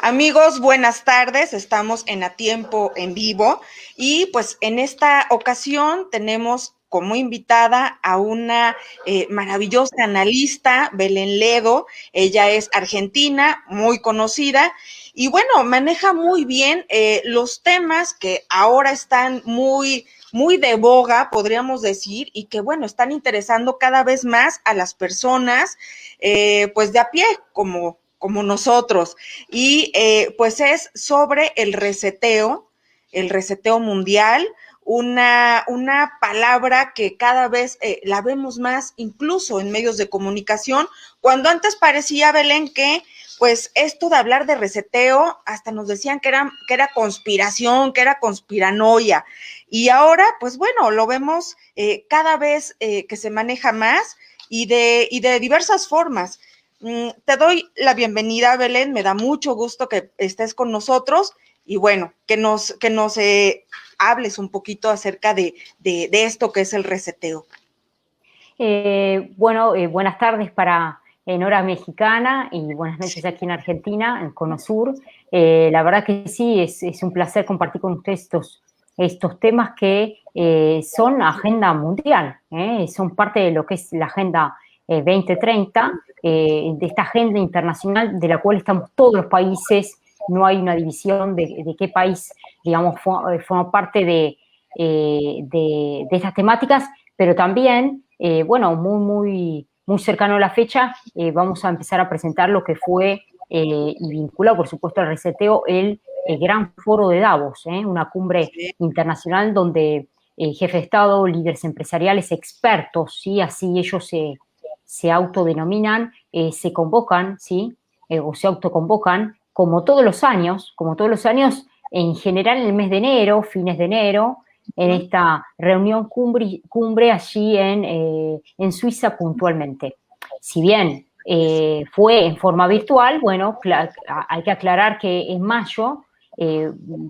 Amigos, buenas tardes. Estamos en A Tiempo en Vivo y pues en esta ocasión tenemos como invitada a una maravillosa analista, Belén Ledo. Ella es argentina, muy conocida y bueno, maneja muy bien los temas que ahora están muy de boga, podríamos decir, y que bueno, están interesando cada vez más a las personas, pues de a pie, como nosotros. Y pues es sobre el reseteo mundial, una palabra que cada vez la vemos más incluso en medios de comunicación, cuando antes parecía, Belén, que pues esto de hablar de reseteo, hasta nos decían que era conspiración, que era conspiranoia, y ahora, pues bueno, lo vemos cada vez que se maneja más y de diversas formas. Te doy la bienvenida, Belén, me da mucho gusto que estés con nosotros y bueno, que nos hables un poquito acerca de esto que es el reseteo. Buenas tardes en hora mexicana y buenas noches aquí en Argentina, en Cono Sur. La verdad que sí, es un placer compartir con ustedes estos temas que son agenda mundial, son parte de lo que es la Agenda 2030, de esta agenda internacional de la cual estamos todos los países. No hay una división de qué país, digamos, forma parte de estas temáticas, pero también, muy cercano a la fecha, vamos a empezar a presentar lo que fue, y vinculado, por supuesto, al reseteo, el Gran Foro de Davos, una cumbre internacional donde jefes de Estado, líderes empresariales, expertos, ¿sí? Así ellos se autodenominan, se convocan, ¿sí? O se autoconvocan, como todos los años, en general en el mes de enero, fines de enero, en esta reunión cumbre allí en Suiza puntualmente. Si bien fue en forma virtual, bueno, hay que aclarar que en mayo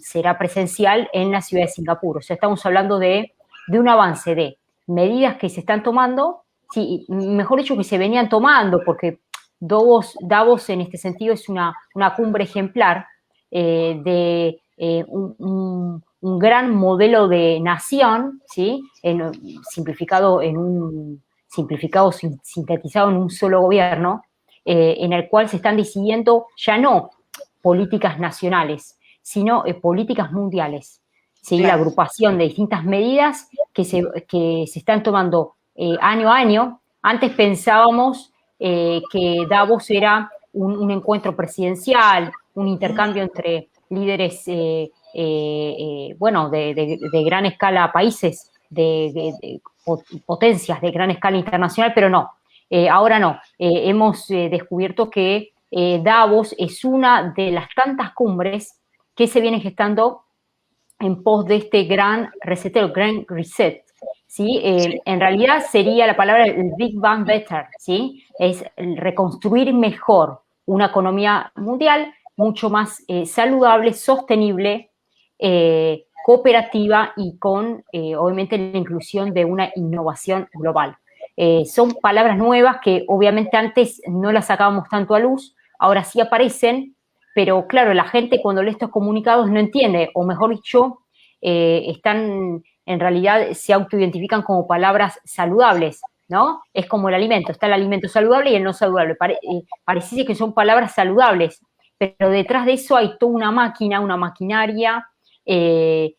será presencial en la ciudad de Singapur. O sea, estamos hablando de un avance de medidas que se están tomando, sí, mejor dicho, que se venían tomando, porque Davos en este sentido es una cumbre ejemplar de un gran modelo de nación, ¿sí? Sintetizado en un solo gobierno, en el cual se están decidiendo ya no políticas nacionales, sino políticas mundiales. ¿Sí? Claro. La agrupación de distintas medidas que se están tomando año a año. Antes pensábamos que Davos era un encuentro presidencial, un intercambio entre líderes, de gran escala, países, de potencias de gran escala internacional, pero no. Ahora no. Hemos descubierto que Davos es una de las tantas cumbres que se vienen gestando en pos de este gran reseteo, el Grand Reset, ¿sí? En realidad sería la palabra el Big Bang Better, ¿sí? Es el reconstruir mejor una economía mundial mucho más saludable, sostenible, cooperativa y con, obviamente, la inclusión de una innovación global. Son palabras nuevas que obviamente antes no las sacábamos tanto a luz, ahora sí aparecen, pero claro, la gente cuando lee estos comunicados no entiende, o mejor dicho, en realidad se autoidentifican como palabras saludables, ¿no? Es como el alimento, está el alimento saludable y el no saludable. Parece que son palabras saludables, pero detrás de eso hay toda una máquina, una maquinaria que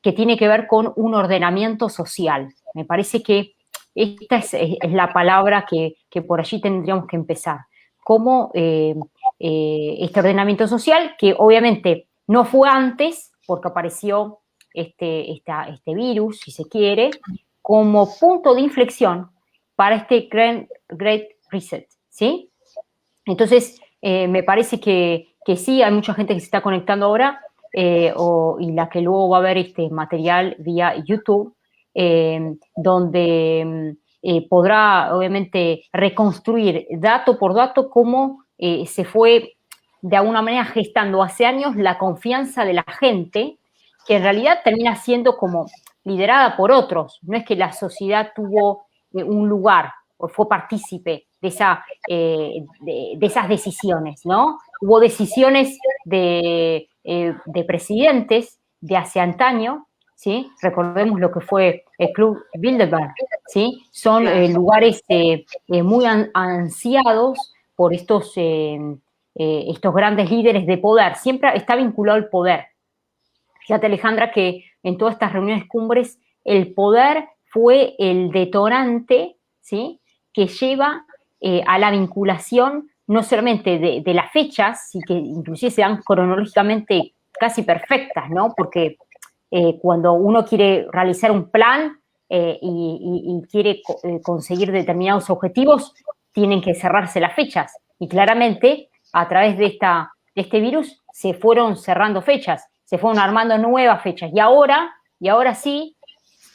tiene que ver con un ordenamiento social. Me parece que esta es la palabra que por allí tendríamos que empezar. Como este ordenamiento social, que obviamente no fue antes, porque apareció este virus, si se quiere, como punto de inflexión para este Great Reset, ¿sí? Entonces, me parece que sí, hay mucha gente que se está conectando ahora, y la que luego va a ver este material vía YouTube, donde podrá, obviamente, reconstruir dato por dato cómo se fue, de alguna manera, gestando hace años la confianza de la gente, que en realidad termina siendo como liderada por otros. No es que la sociedad tuvo un lugar o fue partícipe de esas decisiones, ¿no? Hubo decisiones de presidentes de hace antaño, ¿sí? Recordemos lo que fue el Club Bilderberg, ¿sí? Son Claro. lugares muy ansiados por estos grandes líderes de poder. Siempre está vinculado al poder. Fíjate, Alejandra, que en todas estas reuniones cumbres el poder fue el detonante, ¿sí?, que lleva a la vinculación no solamente de las fechas, sí, que inclusive se dan cronológicamente casi perfectas, ¿no? Porque cuando uno quiere realizar un plan y quiere conseguir determinados objetivos, tienen que cerrarse las fechas. Y claramente, a través de este virus, se fueron cerrando fechas, se fueron armando nuevas fechas. Y ahora sí,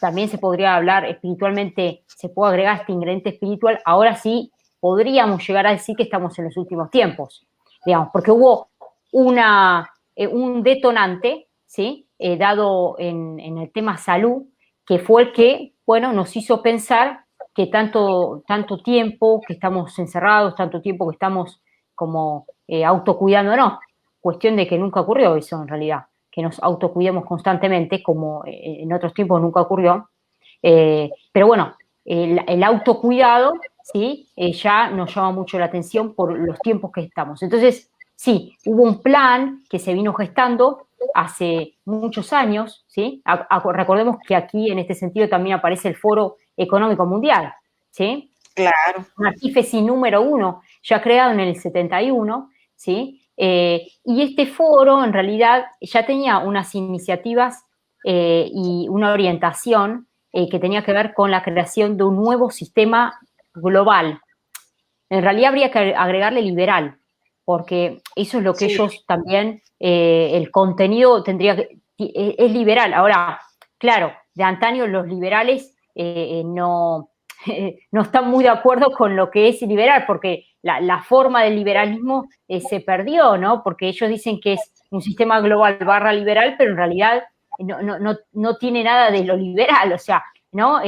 también se podría hablar espiritualmente, se puede agregar este ingrediente espiritual, ahora sí podríamos llegar a decir que estamos en los últimos tiempos, digamos, porque hubo un detonante, ¿sí?, dado en el tema salud, que fue el que, bueno, nos hizo pensar que tanto tiempo que estamos encerrados, tanto tiempo que estamos como autocuidándonos, cuestión de que nunca ocurrió eso en realidad, que nos autocuidemos constantemente, como en otros tiempos nunca ocurrió. Pero bueno, el autocuidado, ¿sí?, ya nos llama mucho la atención por los tiempos que estamos. Entonces, sí, hubo un plan que se vino gestando hace muchos años, ¿sí? Recordemos que aquí, en este sentido, también aparece el Foro Económico Mundial, ¿sí? Claro. Un artífice número 1, ya creado en el 71, ¿sí? Y este foro, en realidad, ya tenía unas iniciativas y una orientación que tenía que ver con la creación de un nuevo sistema global. En realidad habría que agregarle liberal, porque eso es lo que Sí. ellos también, el contenido tendría que, es liberal. Ahora, claro, de antaño los liberales no, no están muy de acuerdo con lo que es liberal, porque la forma del liberalismo se perdió, ¿no? Porque ellos dicen que es un sistema global barra liberal, pero en realidad no tiene nada de lo liberal, o sea, ¿no?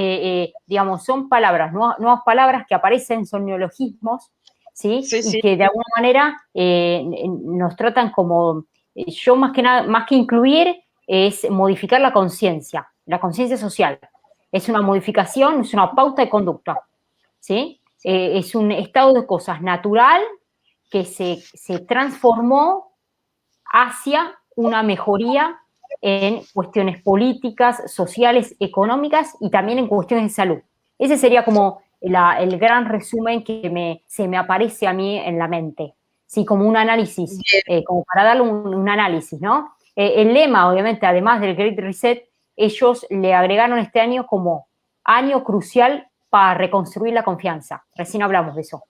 Digamos, son palabras, nuevas palabras que aparecen, son neologismos, ¿sí? Sí, Y sí. que de alguna manera nos tratan como, yo más que nada, más que incluir, es modificar la conciencia social. Es una modificación, es una pauta de conducta, ¿sí? Es un estado de cosas natural que se transformó hacia una mejoría en cuestiones políticas, sociales, económicas y también en cuestiones de salud. Ese sería como el gran resumen que se me aparece a mí en la mente, sí, como un análisis, Bien. como para darle un análisis, ¿no? El lema, obviamente, además del Great Reset, ellos le agregaron este año como año crucial para reconstruir la confianza. Recién hablamos de eso.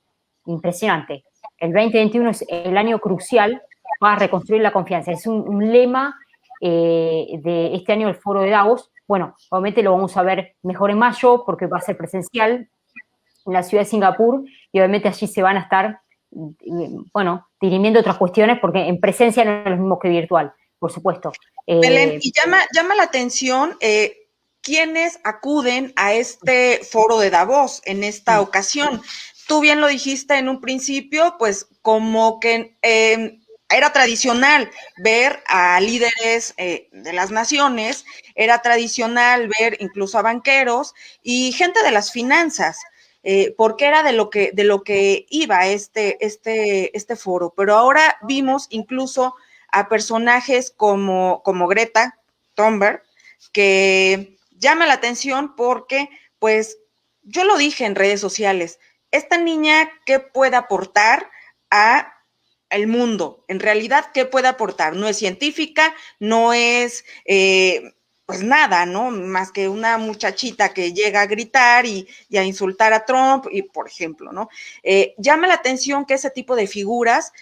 Impresionante. El 2021 es el año crucial para reconstruir la confianza. Es un lema de este año del Foro de Davos. Bueno, obviamente lo vamos a ver mejor en mayo porque va a ser presencial en la ciudad de Singapur y obviamente allí se van a estar, bueno, dirimiendo otras cuestiones porque en presencia no es lo mismo que virtual, por supuesto. Belén, y llama la atención quiénes acuden a este foro de Davos en esta ocasión. Tú bien lo dijiste en un principio, pues como que era tradicional ver a líderes de las naciones, era tradicional ver incluso a banqueros y gente de las finanzas. Porque era de lo que iba este foro. Pero ahora vimos incluso a personajes como Greta Thunberg, que llama la atención porque, pues, yo lo dije en redes sociales, esta niña, ¿qué puede aportar a el mundo? En realidad, ¿qué puede aportar? No es científica, no es pues nada, ¿no? Más que una muchachita que llega a gritar y a insultar a Trump, y por ejemplo, ¿no? Llama la atención que ese tipo de figuras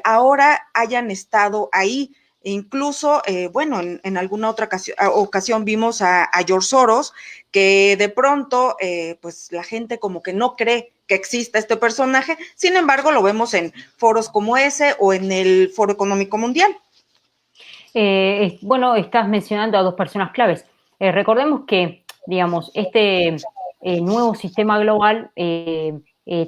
ahora hayan estado ahí. Incluso, bueno, en alguna otra ocasión vimos a George Soros, que de pronto, pues la gente como que no cree que exista este personaje, sin embargo, lo vemos en foros como ese o en el Foro Económico Mundial. Bueno, estás mencionando a dos personas claves. Recordemos que, digamos, este nuevo sistema global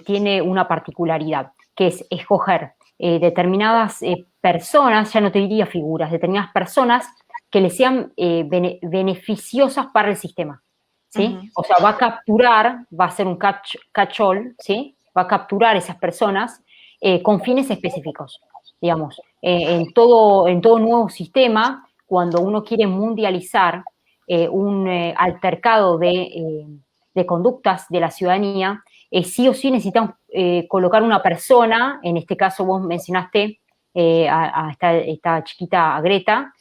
tiene una particularidad, que es escoger determinadas personas, ya no te diría figuras, determinadas personas que le sean beneficiosas para el sistema, ¿sí? O sea, va a capturar, va a ser un catch-all, ¿sí? Va a capturar esas personas con fines específicos, digamos. En todo nuevo sistema, cuando uno quiere mundializar un altercado de conductas de la ciudadanía, sí o sí necesitan colocar una persona, en este caso vos mencionaste a esta chiquita, a Greta,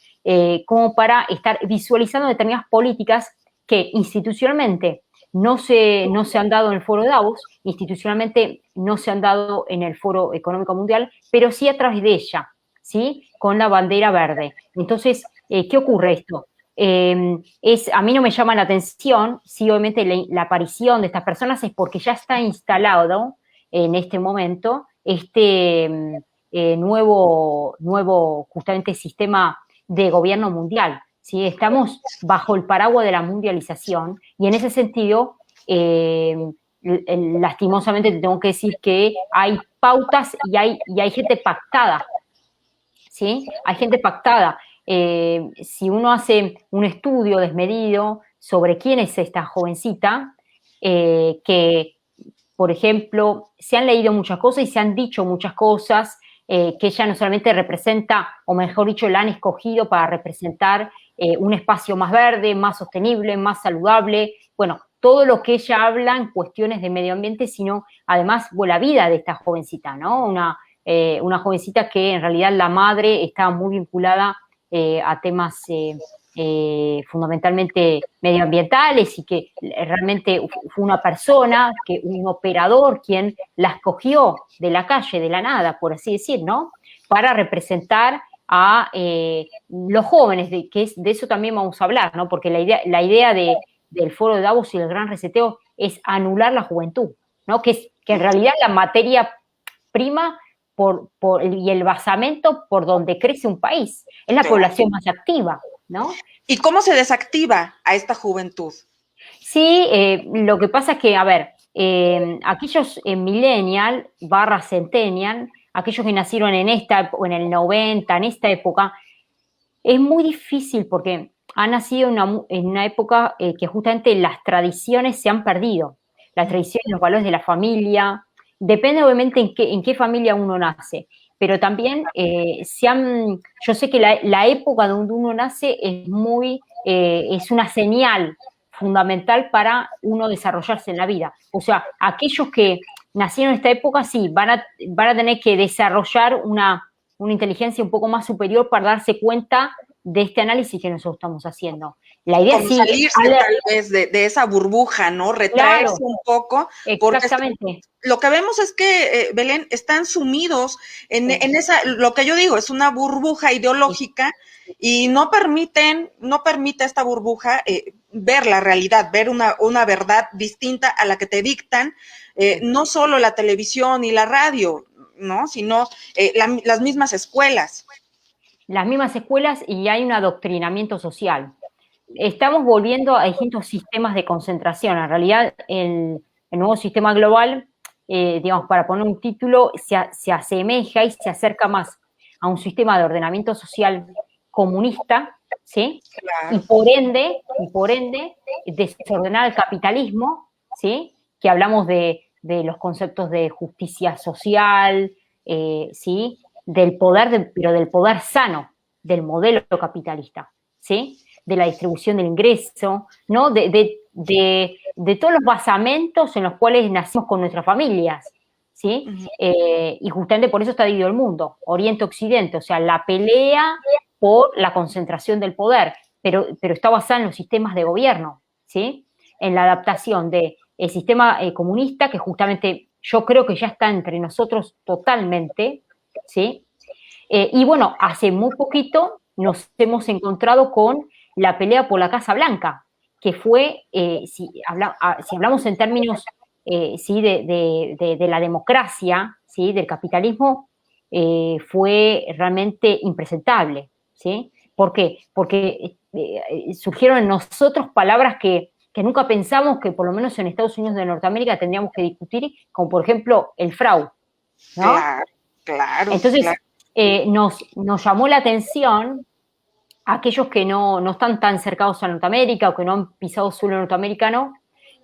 como para estar visualizando determinadas políticas que institucionalmente no se han dado en el foro de Davos, institucionalmente no se han dado en el Foro Económico Mundial, pero sí a través de ella, ¿sí? Con la bandera verde. Entonces, ¿qué ocurre esto? A mí no me llama la atención, sí, obviamente la aparición de estas personas es porque ya está instalado en este momento este nuevo justamente sistema de gobierno mundial, ¿sí? Estamos bajo el paraguas de la mundialización y en ese sentido, lastimosamente te tengo que decir que hay pautas y hay gente pactada, ¿sí? Hay gente pactada. Si uno hace un estudio desmedido sobre quién es esta jovencita, que, por ejemplo, se han leído muchas cosas y se han dicho muchas cosas, que ella no solamente representa, o mejor dicho, la han escogido para representar un espacio más verde, más sostenible, más saludable, bueno, todo lo que ella habla en cuestiones de medio ambiente, sino además la vida de esta jovencita, ¿no? Una jovencita que en realidad la madre estaba muy vinculada a temas fundamentalmente medioambientales y que realmente fue una persona, un operador quien la escogió de la calle, de la nada, por así decir, ¿no? Para representar a los jóvenes, de eso también vamos a hablar, ¿no? Porque la idea del Foro de Davos y el Gran Reseteo es anular la juventud, ¿no? Que en realidad la materia prima y el basamento por donde crece un país. Es la población más activa, ¿no? ¿Y cómo se desactiva a esta juventud? Sí, lo que pasa es que, a ver, aquellos millennial / centennial, aquellos que nacieron en en el 90, en esta época, es muy difícil porque han nacido en una época que justamente las tradiciones se han perdido. Las tradiciones, los valores de la familia, depende obviamente en qué familia uno nace, pero también yo sé que la época donde uno nace es una señal fundamental para uno desarrollarse en la vida. O sea, aquellos que nacieron en esta época, sí, van a tener que desarrollar una inteligencia un poco más superior para darse cuenta de este análisis que nosotros estamos haciendo. La idea como salirse tal vez de esa burbuja, ¿no? Retraerse un poco. Exactamente. Porque lo que vemos es que, Belén, están sumidos en esa, lo que yo digo, es una burbuja ideológica y no permite esta burbuja ver la realidad, ver una verdad distinta a la que te dictan, no solo la televisión y la radio, ¿no? Sino las mismas escuelas. Las mismas escuelas y hay un adoctrinamiento social. Estamos volviendo a distintos sistemas de concentración. En realidad, el nuevo sistema global, digamos, para poner un título, se asemeja y se acerca más a un sistema de ordenamiento social comunista, ¿sí? Claro. Y por ende, desordenar el capitalismo, ¿sí? Que hablamos de los conceptos de justicia social, ¿sí? Del poder, pero del poder sano, del modelo capitalista, ¿sí? De la distribución del ingreso, ¿no? De todos los basamentos en los cuales nacimos con nuestras familias, ¿sí? Y justamente por eso está dividido el mundo, Oriente-Occidente, o sea, la pelea por la concentración del poder, pero está basada en los sistemas de gobierno, ¿sí? En la adaptación del sistema comunista, que justamente yo creo que ya está entre nosotros totalmente, ¿sí? Y bueno, hace muy poquito nos hemos encontrado con la pelea por la Casa Blanca, que fue, si hablamos en términos ¿sí? de la democracia, ¿sí? Del capitalismo, fue realmente impresentable, ¿sí? ¿Por qué? Porque surgieron en nosotros palabras que que nunca pensamos que por lo menos en Estados Unidos de Norteamérica tendríamos que discutir, como por ejemplo el fraude, ¿no? Claro, claro, Entonces, claro. nos llamó la atención a aquellos que no están tan cercados a Norteamérica o que no han pisado suelo norteamericano,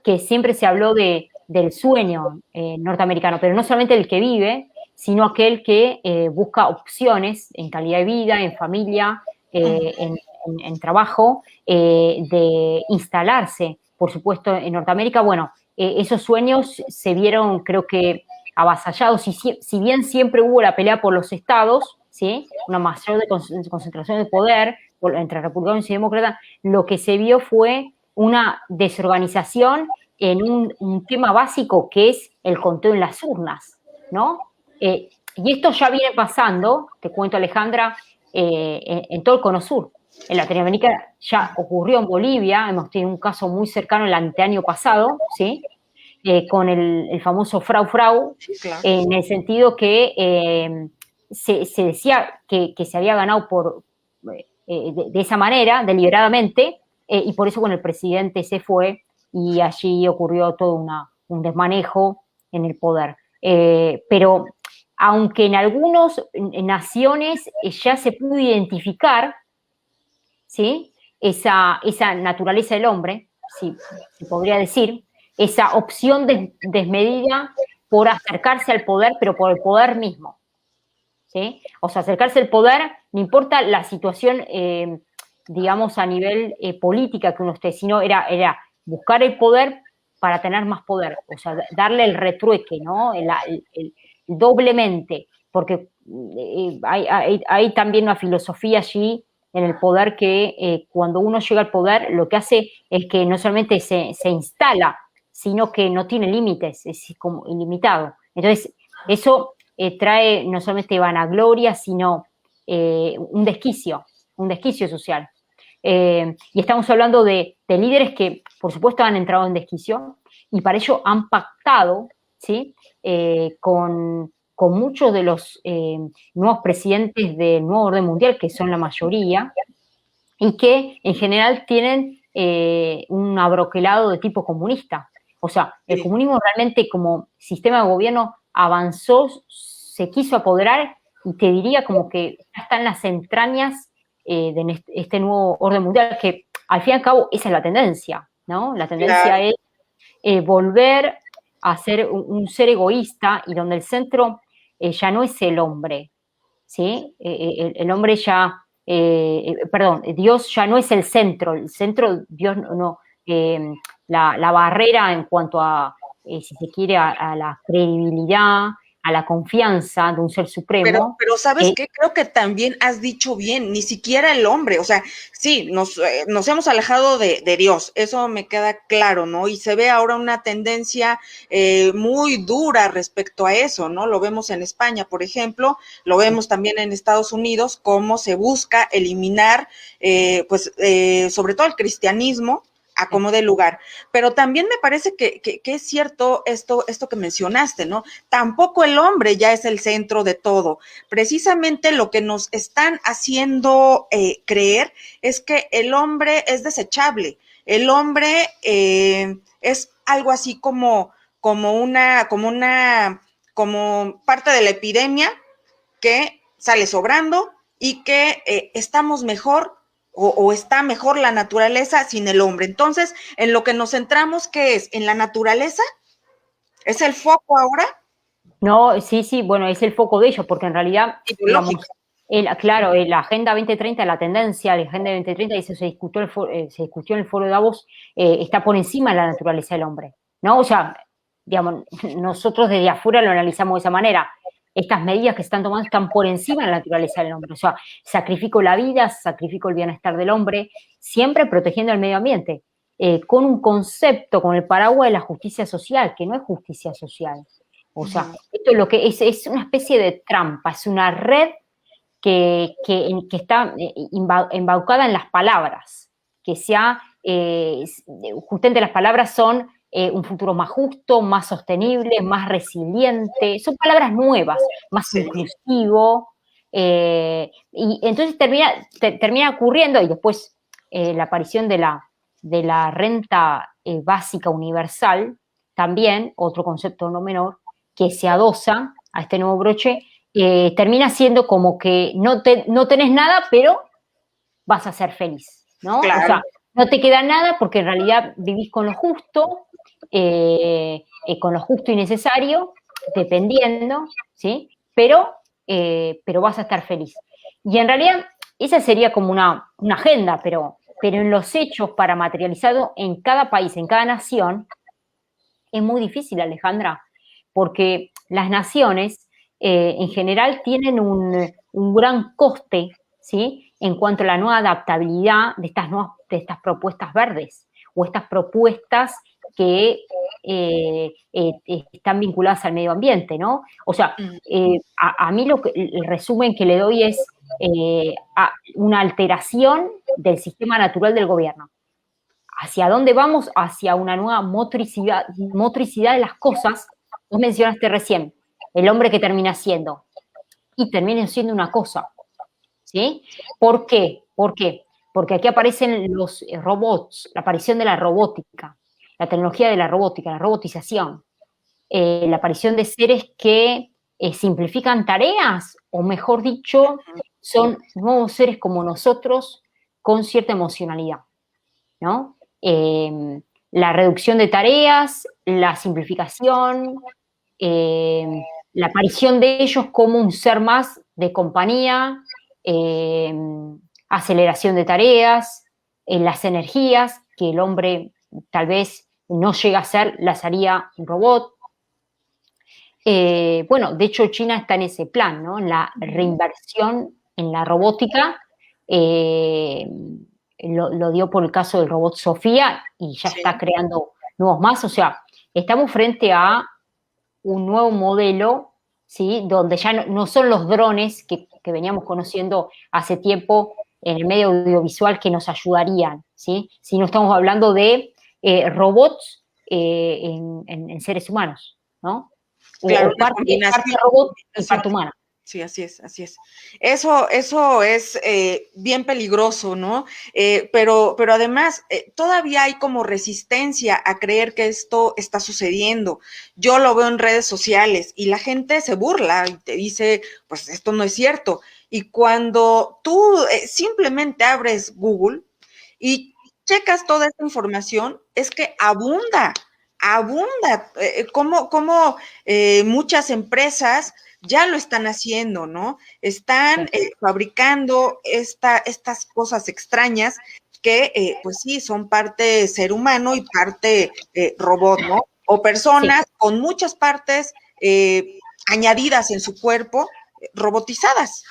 que siempre se habló del sueño norteamericano, pero no solamente el que vive, sino aquel que busca opciones en calidad de vida, en familia, en trabajo, de instalarse, por supuesto, en Norteamérica. Bueno, esos sueños se vieron, creo que, avasallados, y si bien siempre hubo la pelea por los estados, ¿sí? Una mayor concentración de poder entre republicanos y demócratas, lo que se vio fue una desorganización en un tema básico que es el conteo en las urnas, ¿no? Y esto ya viene pasando, te cuento, Alejandra, en todo el Cono Sur. En Latinoamérica ya ocurrió en Bolivia, hemos tenido un caso muy cercano el anteaño pasado, ¿sí? Con el famoso frau, Sí, claro. en el sentido que se decía que se había ganado de esa manera, deliberadamente, y por eso el presidente se fue y allí ocurrió todo un desmanejo en el poder. Pero aunque en algunas naciones ya se pudo identificar, ¿sí? esa naturaleza del hombre, si se podría decir, esa opción desmedida por acercarse al poder, pero por el poder mismo, ¿sí? O sea, acercarse al poder, no importa la situación, digamos, a nivel política que uno esté, sino era buscar el poder para tener más poder, o sea, darle el retrueque, ¿no? El doblemente, porque hay también una filosofía allí en el poder que cuando uno llega al poder, lo que hace es que no solamente se instala, sino que no tiene límites, es como ilimitado. Entonces, eso trae no solamente vanagloria, sino un desquicio social. Y estamos hablando de líderes que, por supuesto, han entrado en desquicio y para ello han pactado, ¿sí? Con muchos de los nuevos presidentes del nuevo orden mundial, que son la mayoría, y que en general tienen un abroquelado de tipo comunista. O sea, el comunismo realmente como sistema de gobierno avanzó, se quiso apoderar y te diría como que ya está en las entrañas de este nuevo orden mundial, que al fin y al cabo esa es la tendencia, ¿no? La tendencia Claro. es volver a ser un ser egoísta y donde el centro ya no es el hombre, ¿sí? El hombre ya, perdón, Dios ya no es el centro, Dios no, la barrera en cuanto a, si se quiere, a la credibilidad, a la confianza de un ser supremo. Pero ¿sabes qué? Creo que también has dicho bien, ni siquiera el hombre, o sea, sí, nos hemos alejado de Dios, eso me queda claro, ¿no? Y se ve ahora una tendencia muy dura respecto a eso, ¿no? Lo vemos en España, por ejemplo, lo vemos también en Estados Unidos, cómo se busca eliminar, sobre todo el cristianismo, a como de lugar. Pero también me parece que es cierto esto que mencionaste, ¿no? Tampoco el hombre ya es el centro de todo. Precisamente lo que nos están haciendo creer es que el hombre es desechable. El hombre es algo así como parte de la epidemia que sale sobrando y que estamos mejor o está mejor la naturaleza sin el hombre. Entonces, en lo que nos centramos, ¿qué es? ¿En la naturaleza? ¿Es el foco ahora? No, sí, bueno, es el foco de ellos, porque en realidad, digamos, Ideológico. claro, la Agenda 2030, la tendencia de la Agenda 2030, y eso se discutió en el foro de Davos, está por encima de la naturaleza del hombre, ¿no? O sea, digamos, nosotros desde afuera lo analizamos de esa manera. Estas medidas que se están tomando están por encima de la naturaleza del hombre. O sea, sacrifico la vida, sacrifico el bienestar del hombre, siempre protegiendo el medio ambiente, con un concepto, con el paraguas de la justicia social, que no es justicia social. O sea, esto es lo que es una especie de trampa, es una red que está embaucada en las palabras, que justamente las palabras son un futuro más justo, más sostenible, más resiliente, son palabras nuevas, más Sí. inclusivo, y entonces termina ocurriendo, y después la aparición de la renta básica universal, también, otro concepto no menor, que se adosa a este nuevo broche, termina siendo como que no tenés nada, pero vas a ser feliz, ¿no? Claro. O sea, no te queda nada porque en realidad vivís con lo justo y necesario, dependiendo, ¿sí? Pero vas a estar feliz. Y en realidad esa sería como una agenda, pero en los hechos, para materializarlo en cada país, en cada nación, es muy difícil, Alejandra, porque las naciones en general tienen un gran coste, ¿sí? En cuanto a la nueva adaptabilidad de estas propuestas verdes o estas propuestas que están vinculadas al medio ambiente, ¿no? O sea, a mí el resumen que le doy es una alteración del sistema natural del gobierno. ¿Hacia dónde vamos? Hacia una nueva motricidad de las cosas. Vos mencionaste recién el hombre que termina siendo, y termina siendo una cosa, ¿sí? ¿Por qué? Porque aquí aparecen los robots, la aparición de la robótica, la tecnología de la robótica, la robotización, la aparición de seres que simplifican tareas, o mejor dicho, son nuevos seres como nosotros con cierta emocionalidad, ¿no? La reducción de tareas, la simplificación, la aparición de ellos como un ser más de compañía, aceleración de tareas, las energías que el hombre tal vez no llega a ser, las haría un robot. Bueno, de hecho China está en ese plan, ¿no? En la reinversión en la robótica. Lo dio por el caso del robot Sofía y ya está creando nuevos más. O sea, estamos frente a un nuevo modelo, ¿sí? Donde ya no son los drones que veníamos conociendo hace tiempo en el medio audiovisual que nos ayudarían, ¿sí? Sino estamos hablando de robots en seres humanos, ¿no? Claro, O parte robot y parte humana. Sí, así es, así es. Eso es bien peligroso, ¿no? Pero además, todavía hay como resistencia a creer que esto está sucediendo. Yo lo veo en redes sociales y la gente se burla y te dice, pues esto no es cierto. Y cuando tú simplemente abres Google y checas toda esta información, es que abunda como muchas empresas ya lo están haciendo, ¿no? Están fabricando estas cosas extrañas que, pues sí, son parte ser humano y parte robot, ¿no? O personas con muchas partes añadidas en su cuerpo, robotizadas.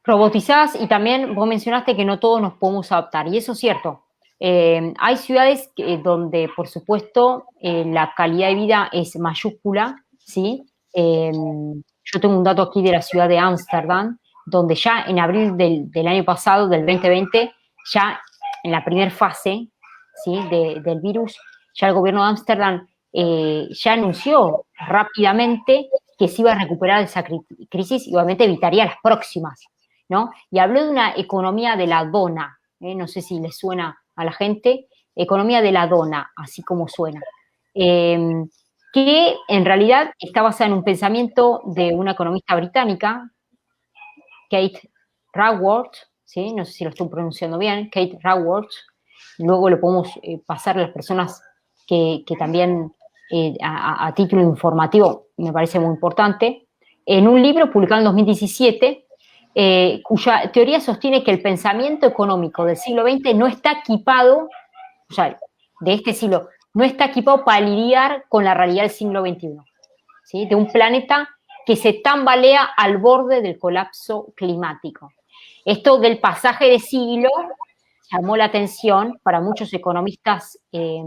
Robotizadas, y también vos mencionaste que no todos nos podemos adaptar, y eso es cierto. Hay ciudades donde, por supuesto, la calidad de vida es mayúscula, ¿sí? Yo tengo un dato aquí de la ciudad de Ámsterdam, donde ya en abril del año pasado, del 2020, ya en la primera fase, ¿sí? del virus, ya el gobierno de Ámsterdam ya anunció rápidamente que se iba a recuperar esa crisis y obviamente evitaría las próximas, ¿no? Y habló de una economía de la dona, no sé si le suena a la gente, economía de la dona, así como suena, que en realidad está basada en un pensamiento de una economista británica, Kate Raworth, ¿sí? No sé si lo estoy pronunciando bien, Kate Raworth. Luego lo podemos pasar a las personas que también a título informativo me parece muy importante, en un libro publicado en 2017, cuya teoría sostiene que el pensamiento económico del siglo XX no está equipado, o sea, de este siglo, no está equipado para lidiar con la realidad del siglo XXI, ¿sí? De un planeta que se tambalea al borde del colapso climático. Esto del pasaje de siglo llamó la atención para muchos economistas de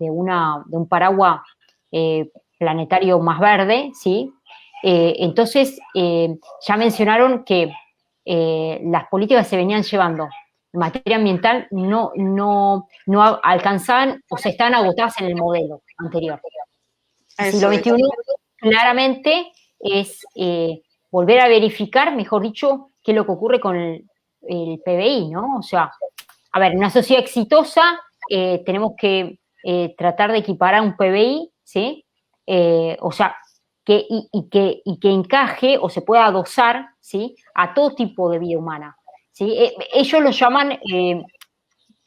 un paraguas planetario más verde, ¿sí? Entonces, ya mencionaron que las políticas que se venían llevando en materia ambiental no alcanzaban o se estaban agotadas en el modelo anterior. El siglo XXI claramente es volver a verificar, mejor dicho, qué es lo que ocurre con el PBI, ¿no? O sea, a ver, en una sociedad exitosa tenemos que tratar de equiparar un PBI, ¿sí? O sea, que encaje o se pueda adosar, ¿sí? A todo tipo de vida humana, ¿sí? Ellos lo llaman, dentro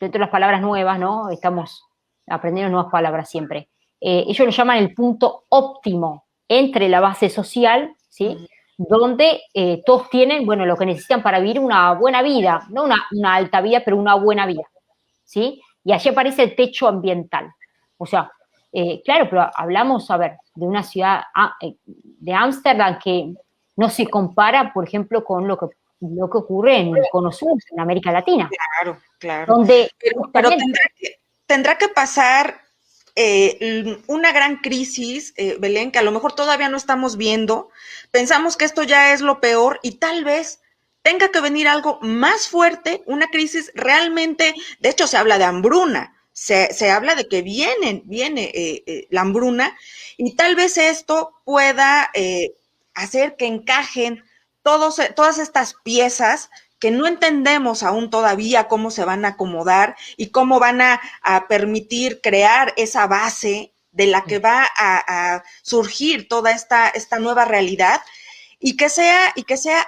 de las palabras nuevas, ¿no? Estamos aprendiendo nuevas palabras siempre. Ellos lo llaman el punto óptimo entre la base social, ¿sí? Donde todos tienen, bueno, lo que necesitan para vivir una buena vida, no una alta vida, pero una buena vida, ¿sí? Y allí aparece el techo ambiental. O sea, claro, pero hablamos, a ver, de una ciudad de Ámsterdam que no se compara, por ejemplo, con lo que ocurre en el Cono Sur, en América Latina. Claro, claro. Donde Pero tendrá que pasar una gran crisis, Belén, que a lo mejor todavía no estamos viendo. Pensamos que esto ya es lo peor y tal vez tenga que venir algo más fuerte, una crisis realmente, de hecho se habla de hambruna, se habla de que viene la hambruna y tal vez esto pueda hacer que encajen todas estas piezas que no entendemos aún todavía cómo se van a acomodar y cómo van a permitir crear esa base de la que va a surgir toda esta nueva realidad y que sea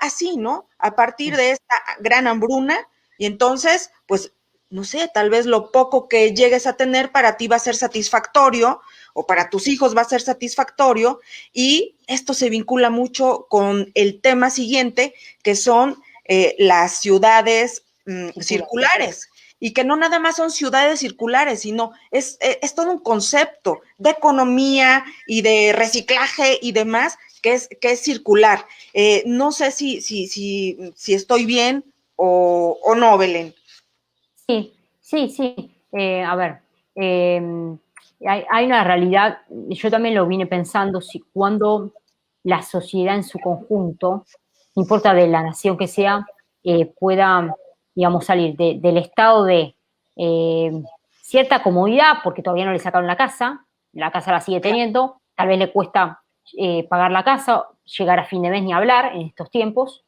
así, ¿no? A partir de esta gran hambruna y entonces, pues, no sé, tal vez lo poco que llegues a tener para ti va a ser satisfactorio o para tus hijos va a ser satisfactorio y esto se vincula mucho con el tema siguiente que son las ciudades circulares y que no nada más son ciudades circulares, sino es todo un concepto de economía y de reciclaje y demás que es circular. No sé si estoy bien o no, Belén. Sí. A ver, hay una realidad, yo también lo vine pensando, si cuando la sociedad en su conjunto, no importa de la nación que sea, pueda, digamos, salir del estado de cierta comodidad, porque todavía no le sacaron la casa la sigue teniendo, tal vez le cuesta pagar la casa, llegar a fin de mes ni hablar en estos tiempos,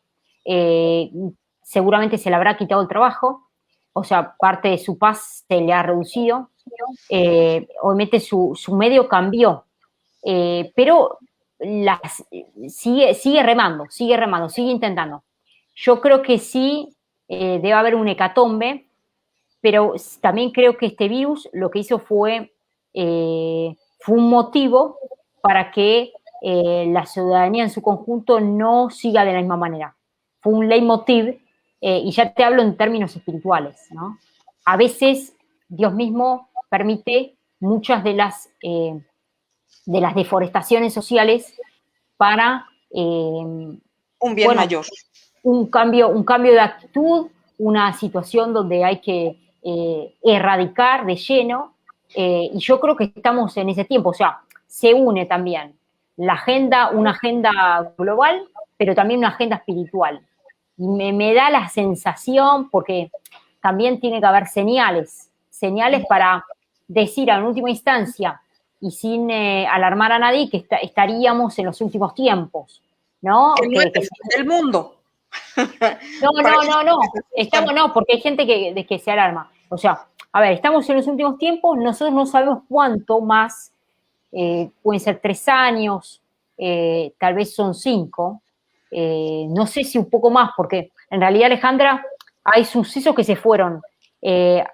seguramente se le habrá quitado el trabajo, o sea, parte de su paz se le ha reducido, obviamente su medio cambió, pero sigue remando, sigue intentando. Yo creo que sí debe haber un hecatombe, pero también creo que este virus lo que hizo fue un motivo para que la ciudadanía en su conjunto no siga de la misma manera. Fue un leitmotiv, y ya te hablo en términos espirituales, ¿no? A veces Dios mismo permite muchas de las deforestaciones sociales para, Un bien bueno, mayor. un cambio de actitud, una situación donde hay que erradicar de lleno, y yo creo que estamos en ese tiempo, o sea, se une también una agenda global, pero también una agenda espiritual. Y me da la sensación, porque también tiene que haber señales para decir en última instancia, y sin alarmar a nadie, que estaríamos en los últimos tiempos, ¿no? Que no es del mundo. No. No, porque hay gente que se alarma. O sea, a ver, estamos en los últimos tiempos, nosotros no sabemos cuánto más, pueden ser 3 años, tal vez son 5, no sé si un poco más, porque en realidad, Alejandra, hay sucesos eh,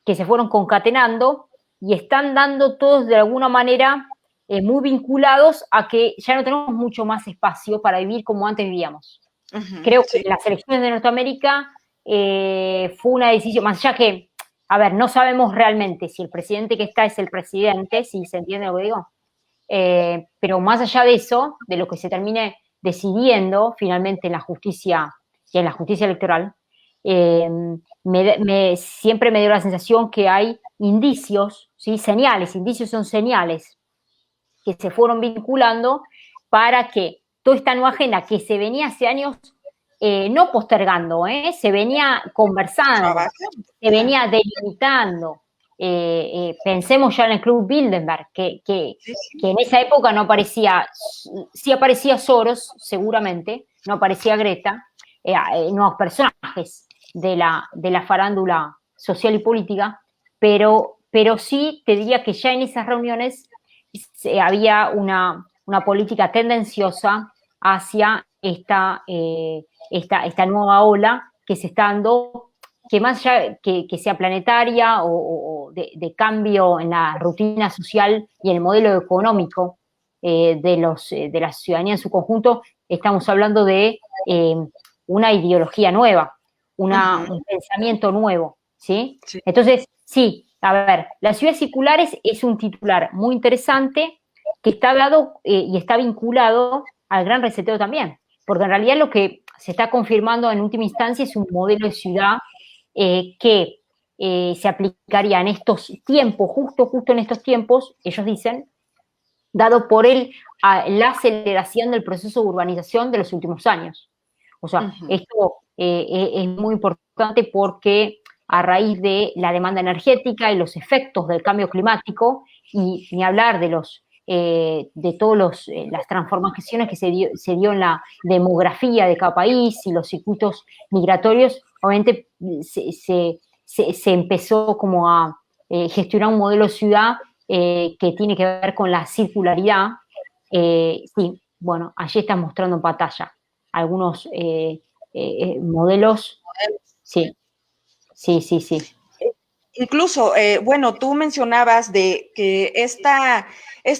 que se fueron concatenando y están dando todos de alguna manera muy vinculados a que ya no tenemos mucho más espacio para vivir como antes vivíamos. Creo que las elecciones de Norteamérica fue una decisión, más allá que, a ver, no sabemos realmente si el presidente que está es el presidente, si se entiende lo que digo, pero más allá de eso, de lo que se termine decidiendo finalmente en la justicia y en la justicia electoral, siempre me dio la sensación que hay indicios, ¿sí? Indicios son señales que se fueron vinculando para que toda esta nueva agenda que se venía hace años no postergando, se venía conversando, se venía delimitando. Pensemos ya en el Club Bilderberg, que en esa época no aparecía, sí aparecía Soros, seguramente, no aparecía Greta, nuevos personajes de la farándula social y política, pero sí te diría que ya en esas reuniones había una política tendenciosa hacia esta nueva ola que se está dando, que más allá que sea planetaria o de cambio en la rutina social y en el modelo económico de la ciudadanía en su conjunto, estamos hablando de una ideología nueva, un pensamiento nuevo, ¿sí? Sí. Entonces, sí, a ver, las ciudades circulares es un titular muy interesante que está dado y está vinculado al gran reseteo también, porque en realidad lo que se está confirmando en última instancia es un modelo de ciudad que se aplicaría en estos tiempos, justo en estos tiempos, ellos dicen, dado por la aceleración del proceso de urbanización de los últimos años. O sea, esto es muy importante porque a raíz de la demanda energética y los efectos del cambio climático, y ni hablar de todas las transformaciones que se dio en la demografía de cada país y los circuitos migratorios, obviamente se empezó como a gestionar un modelo de ciudad que tiene que ver con la circularidad. Sí, bueno, allí están mostrando en pantalla algunos modelos. Sí, sí, sí, sí. Incluso, bueno, tú mencionabas de que esta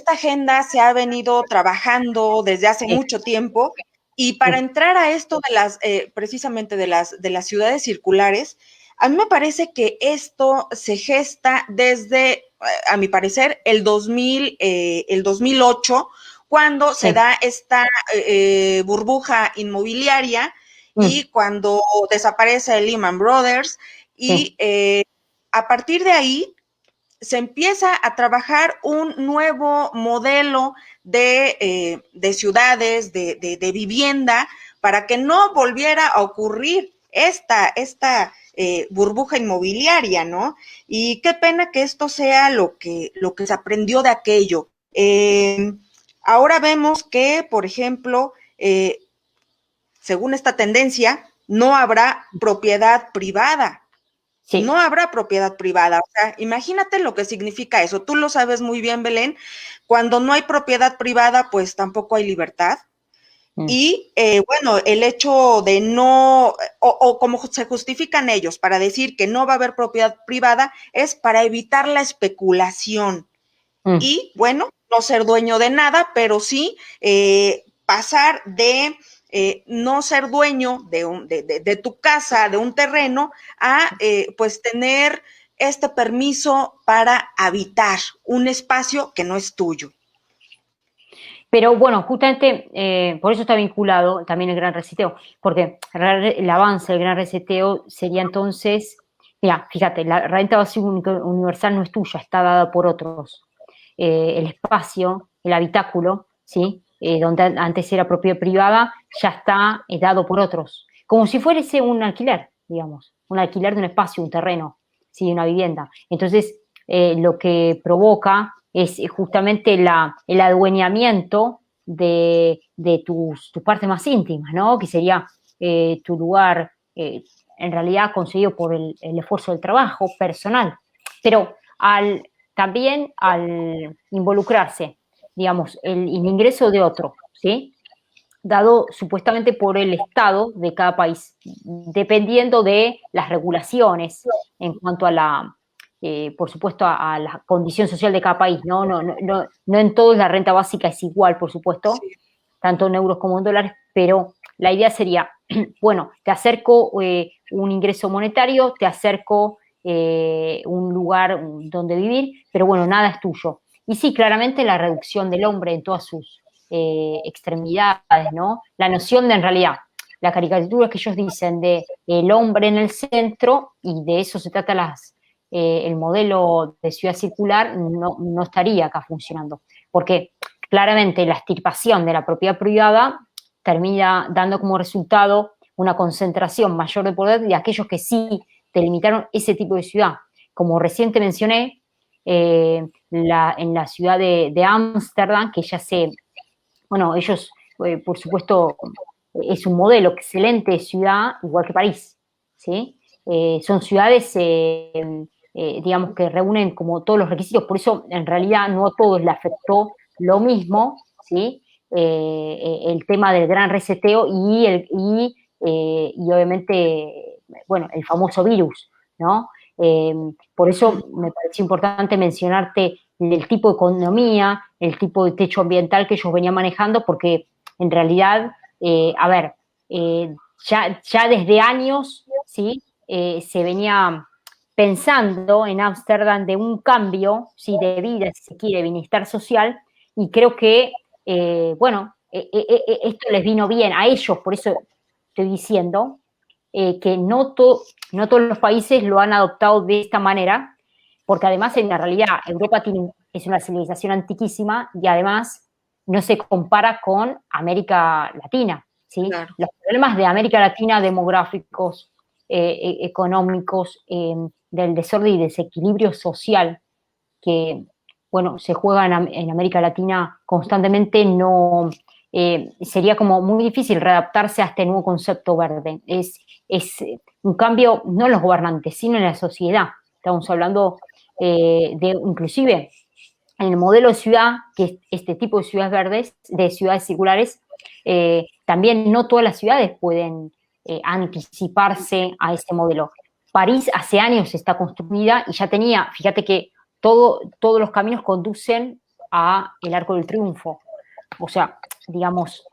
agenda se ha venido trabajando desde hace Sí, mucho tiempo y para sí. entrar a esto de precisamente de las ciudades circulares, a mí me parece que esto se gesta desde, a mi parecer, el 2008, cuando se Sí. da esta burbuja inmobiliaria y cuando desaparece el Lehman Brothers Sí. y a partir de ahí se empieza a trabajar un nuevo modelo de ciudades, de vivienda, para que no volviera a ocurrir esta burbuja inmobiliaria, ¿no? Y qué pena que esto sea lo que se aprendió de aquello. Ahora vemos que, por ejemplo, según esta tendencia, no habrá propiedad privada. Sí. No habrá propiedad privada. O sea, imagínate lo que significa eso. Tú lo sabes muy bien, Belén. Cuando no hay propiedad privada, pues tampoco hay libertad. Y bueno, el hecho de no, o como se justifican ellos para decir que no va a haber propiedad privada, es para evitar la especulación. Y bueno, no ser dueño de nada, pero sí pasar de no ser dueño de tu casa, de un terreno, a pues tener este permiso para habitar un espacio que no es tuyo. Pero bueno, justamente por eso está vinculado también el gran reseteo, porque el avance del gran reseteo sería entonces, mira, fíjate, la renta básica universal no es tuya, está dada por otros. El espacio, el habitáculo, ¿sí? Donde antes era propiedad privada, ya está dado por otros. Como si fuese un alquiler, digamos, un alquiler de un espacio, un terreno, ¿sí? Una vivienda. Entonces, lo que provoca es justamente el adueñamiento de tus partes más íntimas, ¿no? Que sería tu lugar, en realidad conseguido por el esfuerzo del trabajo personal. Pero también al involucrarse, digamos, el ingreso de otro, ¿sí? Dado supuestamente por el Estado de cada país, dependiendo de las regulaciones en cuanto a por supuesto, a la condición social de cada país, ¿no? No en todos la renta básica es igual, por supuesto, Sí. tanto en euros como en dólares, pero la idea sería, bueno, te acerco un ingreso monetario, te acerco un lugar donde vivir, pero bueno, nada es tuyo. Y sí, claramente la reducción del hombre en todas sus extremidades, ¿no? La noción de, en realidad, la caricatura que ellos dicen de el hombre en el centro, y de eso se trata el modelo de ciudad circular, no estaría acá funcionando. Porque claramente la extirpación de la propiedad privada termina dando como resultado una concentración mayor de poder de aquellos que sí delimitaron ese tipo de ciudad. Como recién te mencioné, en la ciudad de Ámsterdam, que ya bueno, ellos, por supuesto, es un modelo excelente de ciudad, igual que París, ¿sí? son ciudades, digamos, que reúnen como todos los requisitos, por eso en realidad no a todos le afectó lo mismo, ¿sí? El tema del gran reseteo y obviamente, bueno, el famoso virus, ¿no? Por eso me pareció importante mencionarte el tipo de economía, el tipo de techo ambiental que ellos venían manejando, porque en realidad, a ver, ya desde años, ¿sí? Se venía pensando en Ámsterdam de un cambio, ¿sí? De vida, si se quiere, bienestar social, y creo que, bueno, esto les vino bien a ellos, por eso estoy diciendo que no todos los países lo han adoptado de esta manera, porque además en la realidad Europa es una civilización antiquísima y además no se compara con América Latina, ¿sí? Claro. Los problemas de América Latina demográficos, económicos, del desorden y desequilibrio social que, bueno, se juega en América Latina constantemente, no, sería como muy difícil readaptarse a este nuevo concepto verde. Es un cambio no en los gobernantes, sino en la sociedad. Estamos hablando de, inclusive, en el modelo de ciudad, que es este tipo de ciudades verdes, de ciudades circulares, también no todas las ciudades pueden anticiparse a ese modelo. París hace años está construida y ya tenía, fíjate que todos los caminos conducen a el Arco del Triunfo. O sea, digamos,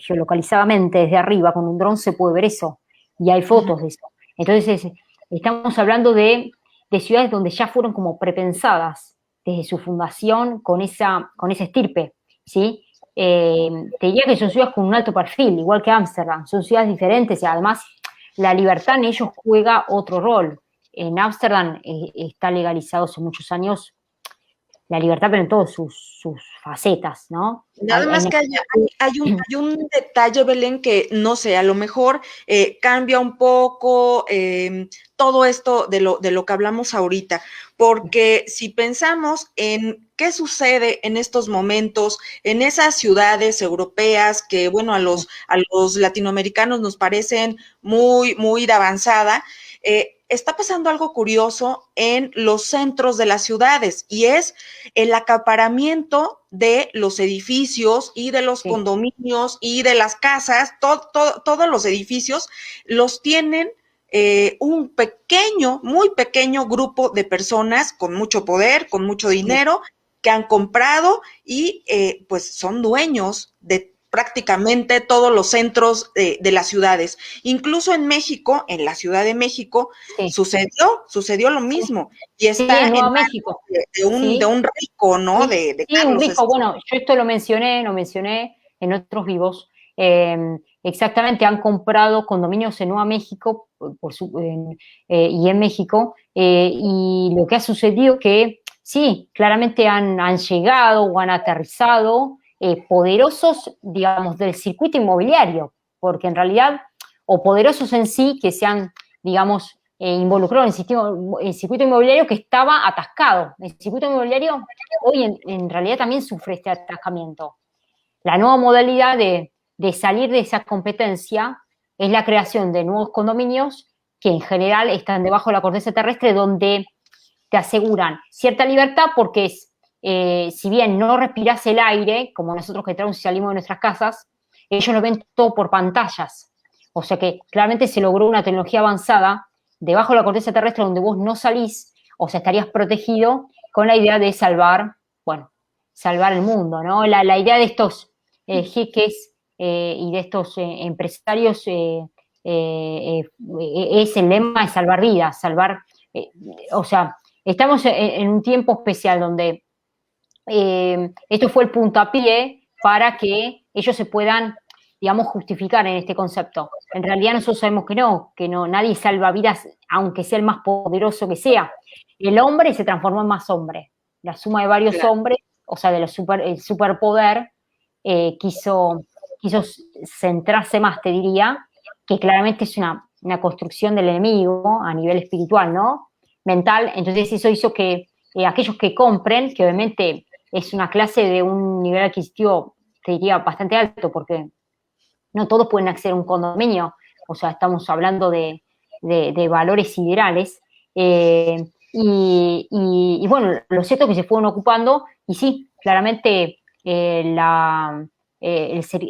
geolocalizadamente desde arriba con un dron se puede ver eso y hay fotos de eso. Entonces, estamos hablando de ciudades donde ya fueron como prepensadas desde su fundación con esa estirpe, ¿sí? Te diría que son ciudades con un alto perfil, igual que Ámsterdam, son ciudades diferentes y además la libertad en ellos juega otro rol. En Ámsterdam está legalizado hace muchos años la libertad, pero en todas sus facetas, ¿no? Nada más que hay un detalle, Belén, que no sé, a lo mejor cambia un poco todo esto de lo que hablamos ahorita, porque si pensamos en qué sucede en estos momentos en esas ciudades europeas que, bueno, a los latinoamericanos nos parecen muy de avanzada, está pasando algo curioso en los centros de las ciudades y es el acaparamiento de los edificios y de los condominios y de las casas, todos los edificios los tienen un pequeño, muy pequeño grupo de personas con mucho poder, con mucho dinero, que han comprado y pues son dueños de prácticamente todos los centros de las ciudades. Incluso en México, en la Ciudad de México, sucedió lo mismo. Y está en Nueva en México. de un rico, ¿no? De Un Carlos. rico. Bueno, yo esto lo mencioné en otros vivos. Exactamente, han comprado condominios en Nueva México y en México, y lo que ha sucedido que sí, claramente han llegado o han aterrizado poderosos, digamos, del circuito inmobiliario, porque en realidad, o poderosos en sí, que se han, digamos, involucrado en el circuito inmobiliario que estaba atascado. El circuito inmobiliario hoy en realidad también sufre este atascamiento. La nueva modalidad de salir de esa competencia es la creación de nuevos condominios que en general están debajo de la corteza terrestre, donde te aseguran cierta libertad porque si bien no respiras el aire, como nosotros que entramos y salimos de nuestras casas, ellos lo ven todo por pantallas. O sea que claramente se logró una tecnología avanzada debajo de la corteza terrestre donde vos no salís, o sea, estarías protegido con la idea de salvar el mundo, ¿no? La idea de estos jeques y de estos empresarios es el lema de salvar vidas, o sea, estamos en un tiempo especial donde esto fue el puntapié para que ellos se puedan, digamos, justificar en este concepto. En realidad nosotros sabemos que no, nadie salva vidas, aunque sea el más poderoso que sea. El hombre se transformó en más hombre. La suma de varios hombres, o sea, el superpoder, quiso centrarse más, te diría, que claramente es una construcción del enemigo a nivel espiritual, ¿no? Mental. Entonces eso hizo que aquellos que compren, que obviamente es una clase de un nivel adquisitivo, te diría, bastante alto, porque no todos pueden acceder a un condominio. O sea, estamos hablando de de valores siderales. Y bueno, lo cierto es que se fueron ocupando y sí, claramente el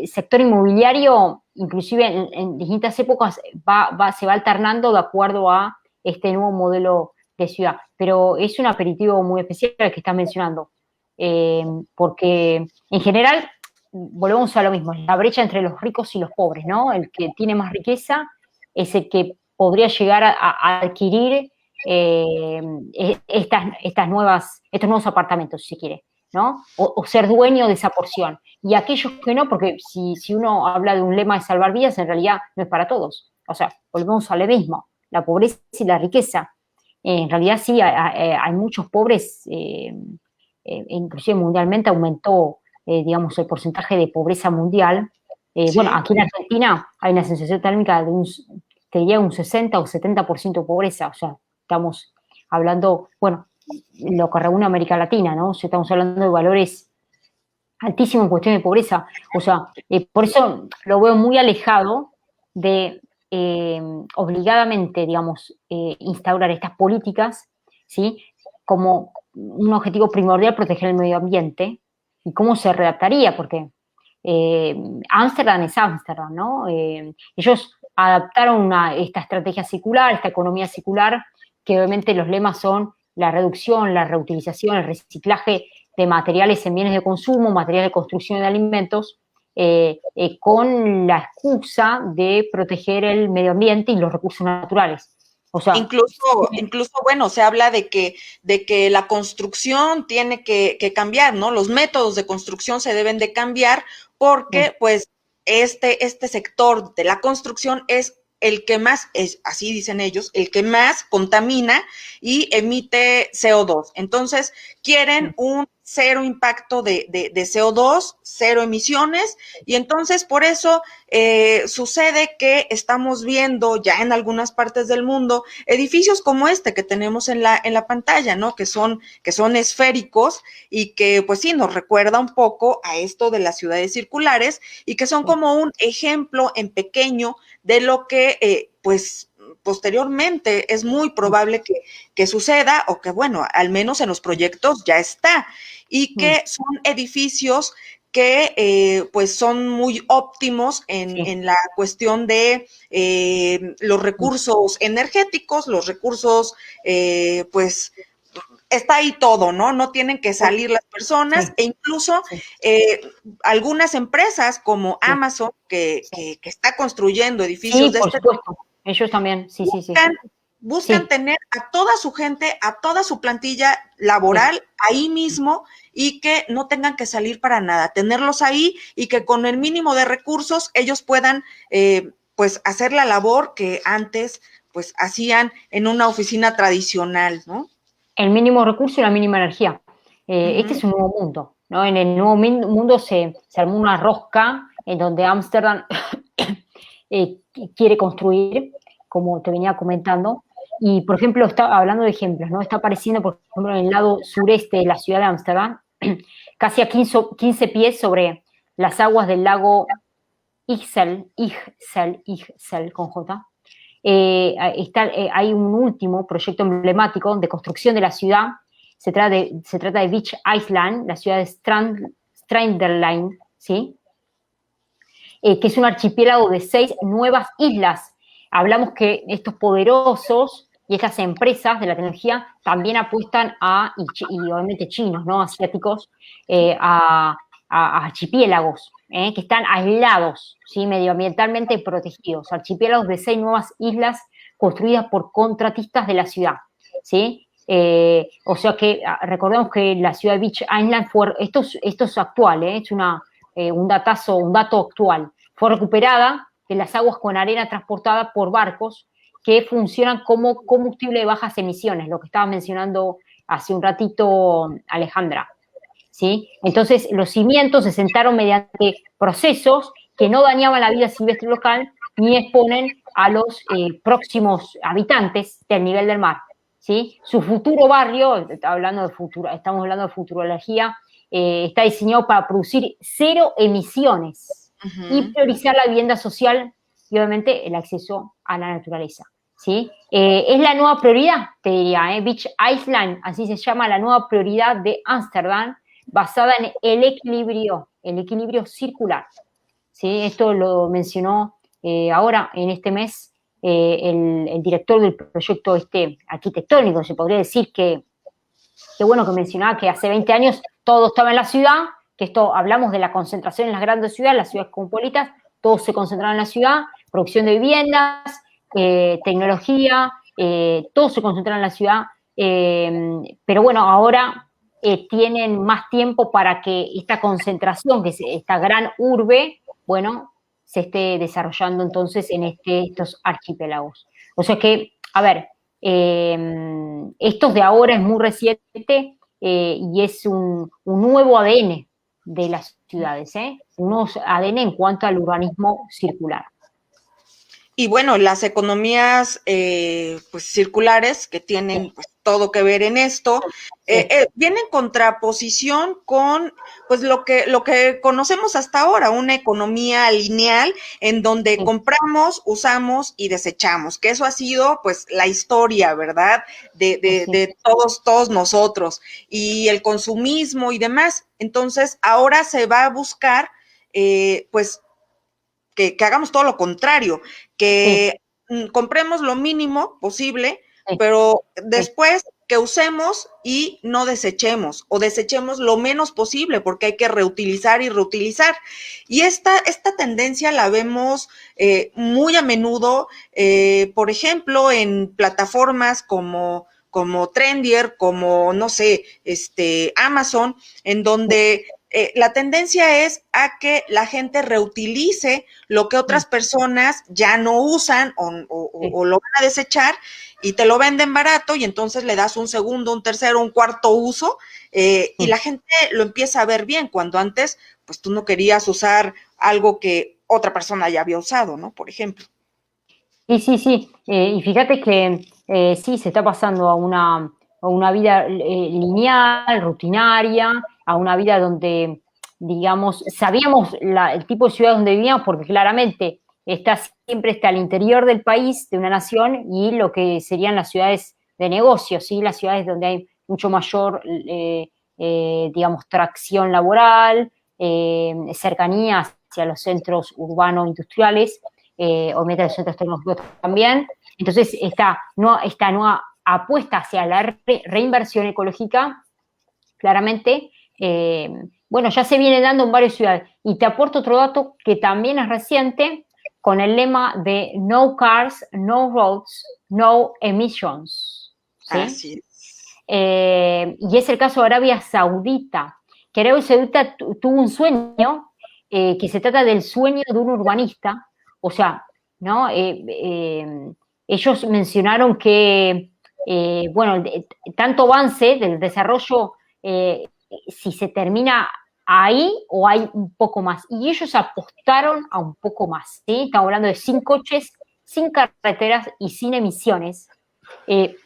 sector inmobiliario, inclusive en distintas épocas, se va alternando de acuerdo a este nuevo modelo de ciudad. Pero es un aperitivo muy especial el que estás mencionando, porque en general, volvemos a lo mismo, la brecha entre los ricos y los pobres, ¿no? El que tiene más riqueza es el que podría llegar a adquirir estos nuevos apartamentos, si se quiere, ¿no? O ser dueño de esa porción. Y aquellos que no, porque si uno habla de un lema de salvar vidas, en realidad no es para todos. O sea, volvemos al mismo, la pobreza y la riqueza. En realidad sí, hay muchos pobres, inclusive mundialmente aumentó, digamos, el porcentaje de pobreza mundial. Sí. Bueno, aquí en Argentina hay una sensación térmica de te diría un 60 o 70% de pobreza, o sea, estamos hablando, bueno, lo que reúne América Latina, ¿no? O sea, estamos hablando de valores altísimos en cuestión de pobreza. O sea, por eso lo veo muy alejado de obligadamente, digamos, instaurar estas políticas, ¿sí? Como un objetivo primordial proteger el medio ambiente. ¿Y cómo se redactaría? Porque Ámsterdam es Ámsterdam, ¿no? Ellos adaptaron esta estrategia circular, esta economía circular, que obviamente los lemas son la reducción, la reutilización, el reciclaje de materiales en bienes de consumo, materiales de construcción de alimentos, con la excusa de proteger el medio ambiente y los recursos naturales. O sea, incluso, bueno, se habla de que la construcción tiene que cambiar, ¿no? Los métodos de construcción se deben de cambiar porque, pues, este sector de la construcción es el que más, así dicen ellos, el que más contamina y emite CO2. Entonces, quieren un cero impacto de CO2, cero emisiones, y entonces por eso sucede que estamos viendo ya en algunas partes del mundo edificios como este que tenemos en la pantalla, ¿no? Que son esféricos y que pues sí nos recuerda un poco a esto de las ciudades circulares y que son como un ejemplo en pequeño de lo que pues posteriormente es muy probable que suceda o que bueno, al menos en los proyectos ya está y que son edificios que pues son muy óptimos en la cuestión de los recursos energéticos, los recursos pues está ahí todo, ¿no? No tienen que salir las personas e incluso algunas empresas como Amazon que está construyendo edificios de por este supuesto. Ellos también, sí. Buscan tener a toda su gente, a toda su plantilla laboral ahí mismo y que no tengan que salir para nada, tenerlos ahí y que con el mínimo de recursos ellos puedan pues hacer la labor que antes pues hacían en una oficina tradicional, ¿no? El mínimo recurso y la mínima energía. Este es un nuevo mundo, ¿no? En el nuevo mundo se armó una rosca en donde Ámsterdam quiere construir, como te venía comentando, y por ejemplo, está hablando de ejemplos, ¿no? Está apareciendo, por ejemplo, en el lado sureste de la ciudad de Ámsterdam, casi a 15 pies sobre las aguas del lago Ixel con J. Hay un último proyecto emblemático de construcción de la ciudad. Se trata de Beach Island, la ciudad de Stranderline, ¿sí? Que es un archipiélago de 6 nuevas islas. Hablamos que estos poderosos y estas empresas de la tecnología también apuestan y obviamente chinos, ¿no? Asiáticos, a archipiélagos, que están aislados, ¿sí? Medioambientalmente protegidos. Archipiélagos de 6 nuevas islas construidas por contratistas de la ciudad, ¿sí? O sea que recordemos que la ciudad de Beach Island esto es actual, es un dato actual. Fue recuperada de las aguas con arena transportada por barcos que funcionan como combustible de bajas emisiones, lo que estaba mencionando hace un ratito Alejandra, ¿sí? Entonces, los cimientos se sentaron mediante procesos que no dañaban la vida silvestre local ni exponen a los próximos habitantes del nivel del mar, ¿sí? Su futuro barrio, estamos hablando de futurología, está diseñado para producir 0 emisiones y priorizar la vivienda social y obviamente el acceso a la naturaleza. ¿sí? Es la nueva prioridad, te diría, Beach Island, así se llama la nueva prioridad de Ámsterdam, basada en el equilibrio circular, ¿sí? Esto lo mencionó ahora, en este mes, el director del proyecto arquitectónico. Se podría decir que bueno que mencionaba que hace 20 años todo estaba en la ciudad, que esto hablamos de la concentración en las grandes ciudades, las ciudades cosmopolitas, todo se concentraba en la ciudad, producción de viviendas, tecnología, todo se concentraba en la ciudad, pero bueno, ahora tienen más tiempo para que esta concentración, que es esta gran urbe, bueno, se esté desarrollando entonces en estos archipiélagos. O sea que, a ver, esto de ahora es muy reciente y es un nuevo ADN de las ciudades, un nuevo ADN en cuanto al urbanismo circular. Y bueno, las economías pues circulares que tienen pues, todo que ver en esto, vienen en contraposición con pues lo que conocemos hasta ahora, una economía lineal en donde compramos, usamos y desechamos, que eso ha sido pues la historia, ¿verdad? De todos nosotros y el consumismo y demás. Entonces, ahora se va a buscar pues que hagamos todo lo contrario, que compremos lo mínimo posible, pero después que usemos y no desechemos, o desechemos lo menos posible, porque hay que reutilizar y reutilizar. Y esta tendencia la vemos muy a menudo, por ejemplo, en plataformas como Trendier, como, no sé, Amazon, en donde la tendencia es a que la gente reutilice lo que otras personas ya no usan o lo van a desechar y te lo venden barato y entonces le das un segundo, un tercero, un cuarto uso y la gente lo empieza a ver bien cuando antes pues tú no querías usar algo que otra persona ya había usado, ¿no? Por ejemplo. Sí. Y fíjate que sí, se está pasando a una vida lineal, rutinaria, a una vida donde, digamos, sabíamos el tipo de ciudad donde vivíamos porque claramente siempre está al interior del país, de una nación, y lo que serían las ciudades de negocios, ¿sí? Las ciudades donde hay mucho mayor, digamos, tracción laboral, cercanía hacia los centros urbanos industriales, obviamente los centros tecnológicos también. Entonces, esta nueva apuesta hacia la reinversión ecológica, claramente, bueno, ya se viene dando en varias ciudades. Y te aporto otro dato que también es reciente, con el lema de No Cars, No Roads, No Emissions. ¿Sí? Así es. Y es el caso de Arabia Saudita, que Arabia Saudita tuvo un sueño, que se trata del sueño de un urbanista, o sea, ¿no? Ellos mencionaron que, bueno, tanto avance del desarrollo, si se termina ahí o hay un poco más. Y ellos apostaron a un poco más, ¿sí? Estamos hablando de sin coches, sin carreteras y sin emisiones. Ese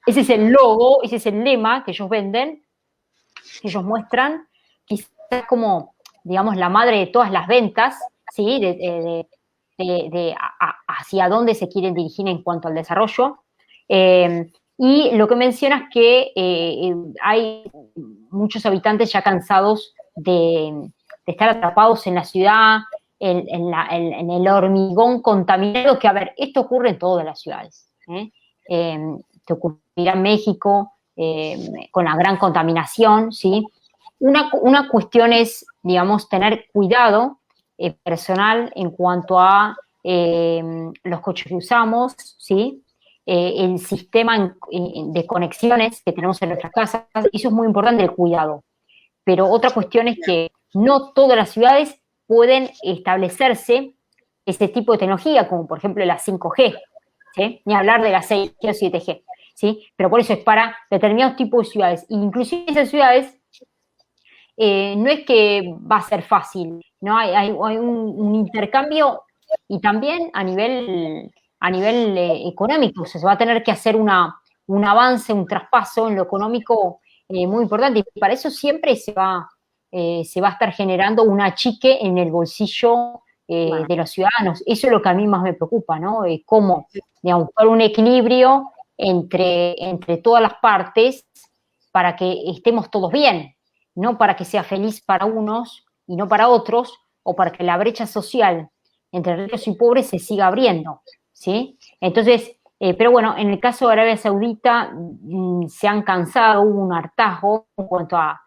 es el logo, ese es el lema que ellos venden, que ellos muestran, quizás como, digamos, la madre de todas las ventas, ¿sí? Hacia dónde se quieren dirigir en cuanto al desarrollo. Y lo que menciona es que hay muchos habitantes ya cansados de estar atrapados en la ciudad, en el hormigón contaminado, que, a ver, esto ocurre en todas las ciudades. Que ocurrirá en México, con la gran contaminación, ¿sí? Una cuestión es, digamos, tener cuidado personal en cuanto a los coches que usamos, ¿sí? El sistema de conexiones que tenemos en nuestras casas, eso es muy importante, el cuidado. Pero otra cuestión es que no todas las ciudades pueden establecerse ese tipo de tecnología, como por ejemplo la 5G, ¿sí? Ni hablar de la 6G o 7G, ¿sí? Pero por eso es para determinados tipos de ciudades. Inclusive esas ciudades no es que va a ser fácil, ¿no? Hay un intercambio y también a nivel económico, o sea, se va a tener que hacer un avance, un traspaso en lo económico muy importante, y para eso siempre se va a estar generando un achique en el bolsillo Claro. de los ciudadanos. Eso es lo que a mí más me preocupa, ¿no? Cómo, digamos, buscar un equilibrio entre todas las partes para que estemos todos bien, no para que sea feliz para unos y no para otros, o para que la brecha social entre ricos y pobres se siga abriendo, ¿sí? Entonces, pero bueno, en el caso de Arabia Saudita se han cansado, hubo un hartazgo en cuanto a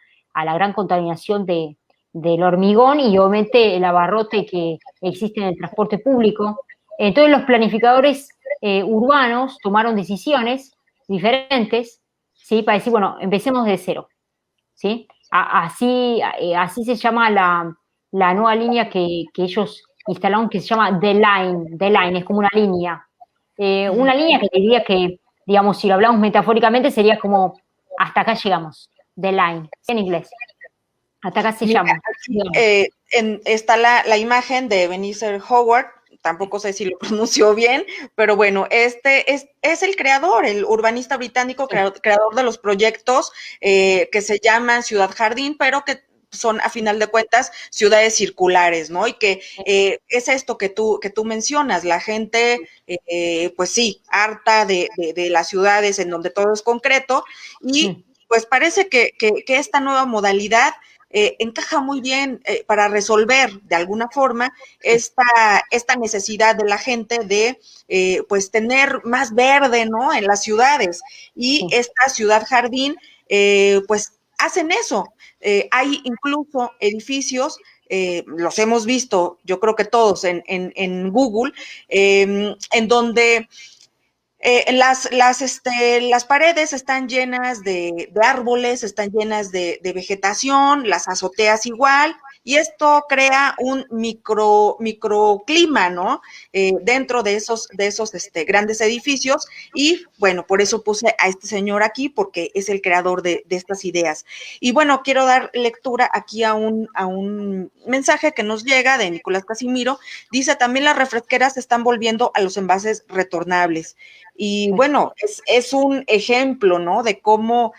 la gran contaminación del hormigón y obviamente el abarrote que existe en el transporte público. Entonces los planificadores urbanos tomaron decisiones diferentes, ¿sí? Para decir, bueno, empecemos de cero, ¿sí? Así se llama la nueva línea que ellos instalaron, que se llama The Line, es como una línea que diría que, digamos, si lo hablamos metafóricamente, sería como hasta acá llegamos, The Line, en inglés, hasta acá se Mira, llama. aquí, está la imagen de Ebenezer Howard, tampoco sé si lo pronunció bien, pero bueno, este es el creador, el urbanista británico, creador de los proyectos que se llaman Ciudad Jardín, pero que son a final de cuentas ciudades circulares, ¿no? Y que es esto que tú mencionas, la gente, pues sí, harta de las ciudades en donde todo es concreto y pues parece que esta nueva modalidad encaja muy bien para resolver de alguna forma esta necesidad de la gente de pues tener más verde, ¿no? En las ciudades. Y esta ciudad jardín, pues hacen eso. Hay incluso edificios, los hemos visto, yo creo que todos en Google, en donde las paredes están llenas de árboles, están llenas de vegetación, las azoteas igual, y esto crea un microclima, ¿no? Dentro de esos grandes edificios, y bueno, por eso puse a este señor aquí, porque es el creador de estas ideas. Y bueno, quiero dar lectura aquí a un mensaje que nos llega de Nicolás Casimiro. Dice, también las refresqueras se están volviendo a los envases retornables. Y bueno, es un ejemplo, ¿no? De cómo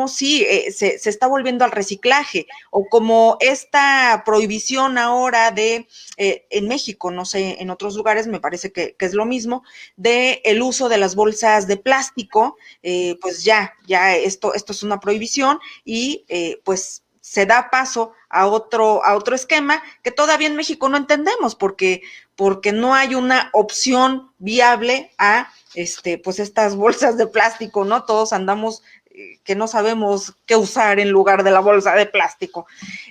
sí se está volviendo al reciclaje, o como esta prohibición ahora en México, no sé, en otros lugares me parece que es lo mismo, de el uso de las bolsas de plástico, pues ya esto es una prohibición y pues se da paso a otro esquema que todavía en México no entendemos porque no hay una opción viable a pues estas bolsas de plástico, ¿no? Todos andamos que no sabemos qué usar en lugar de la bolsa de plástico.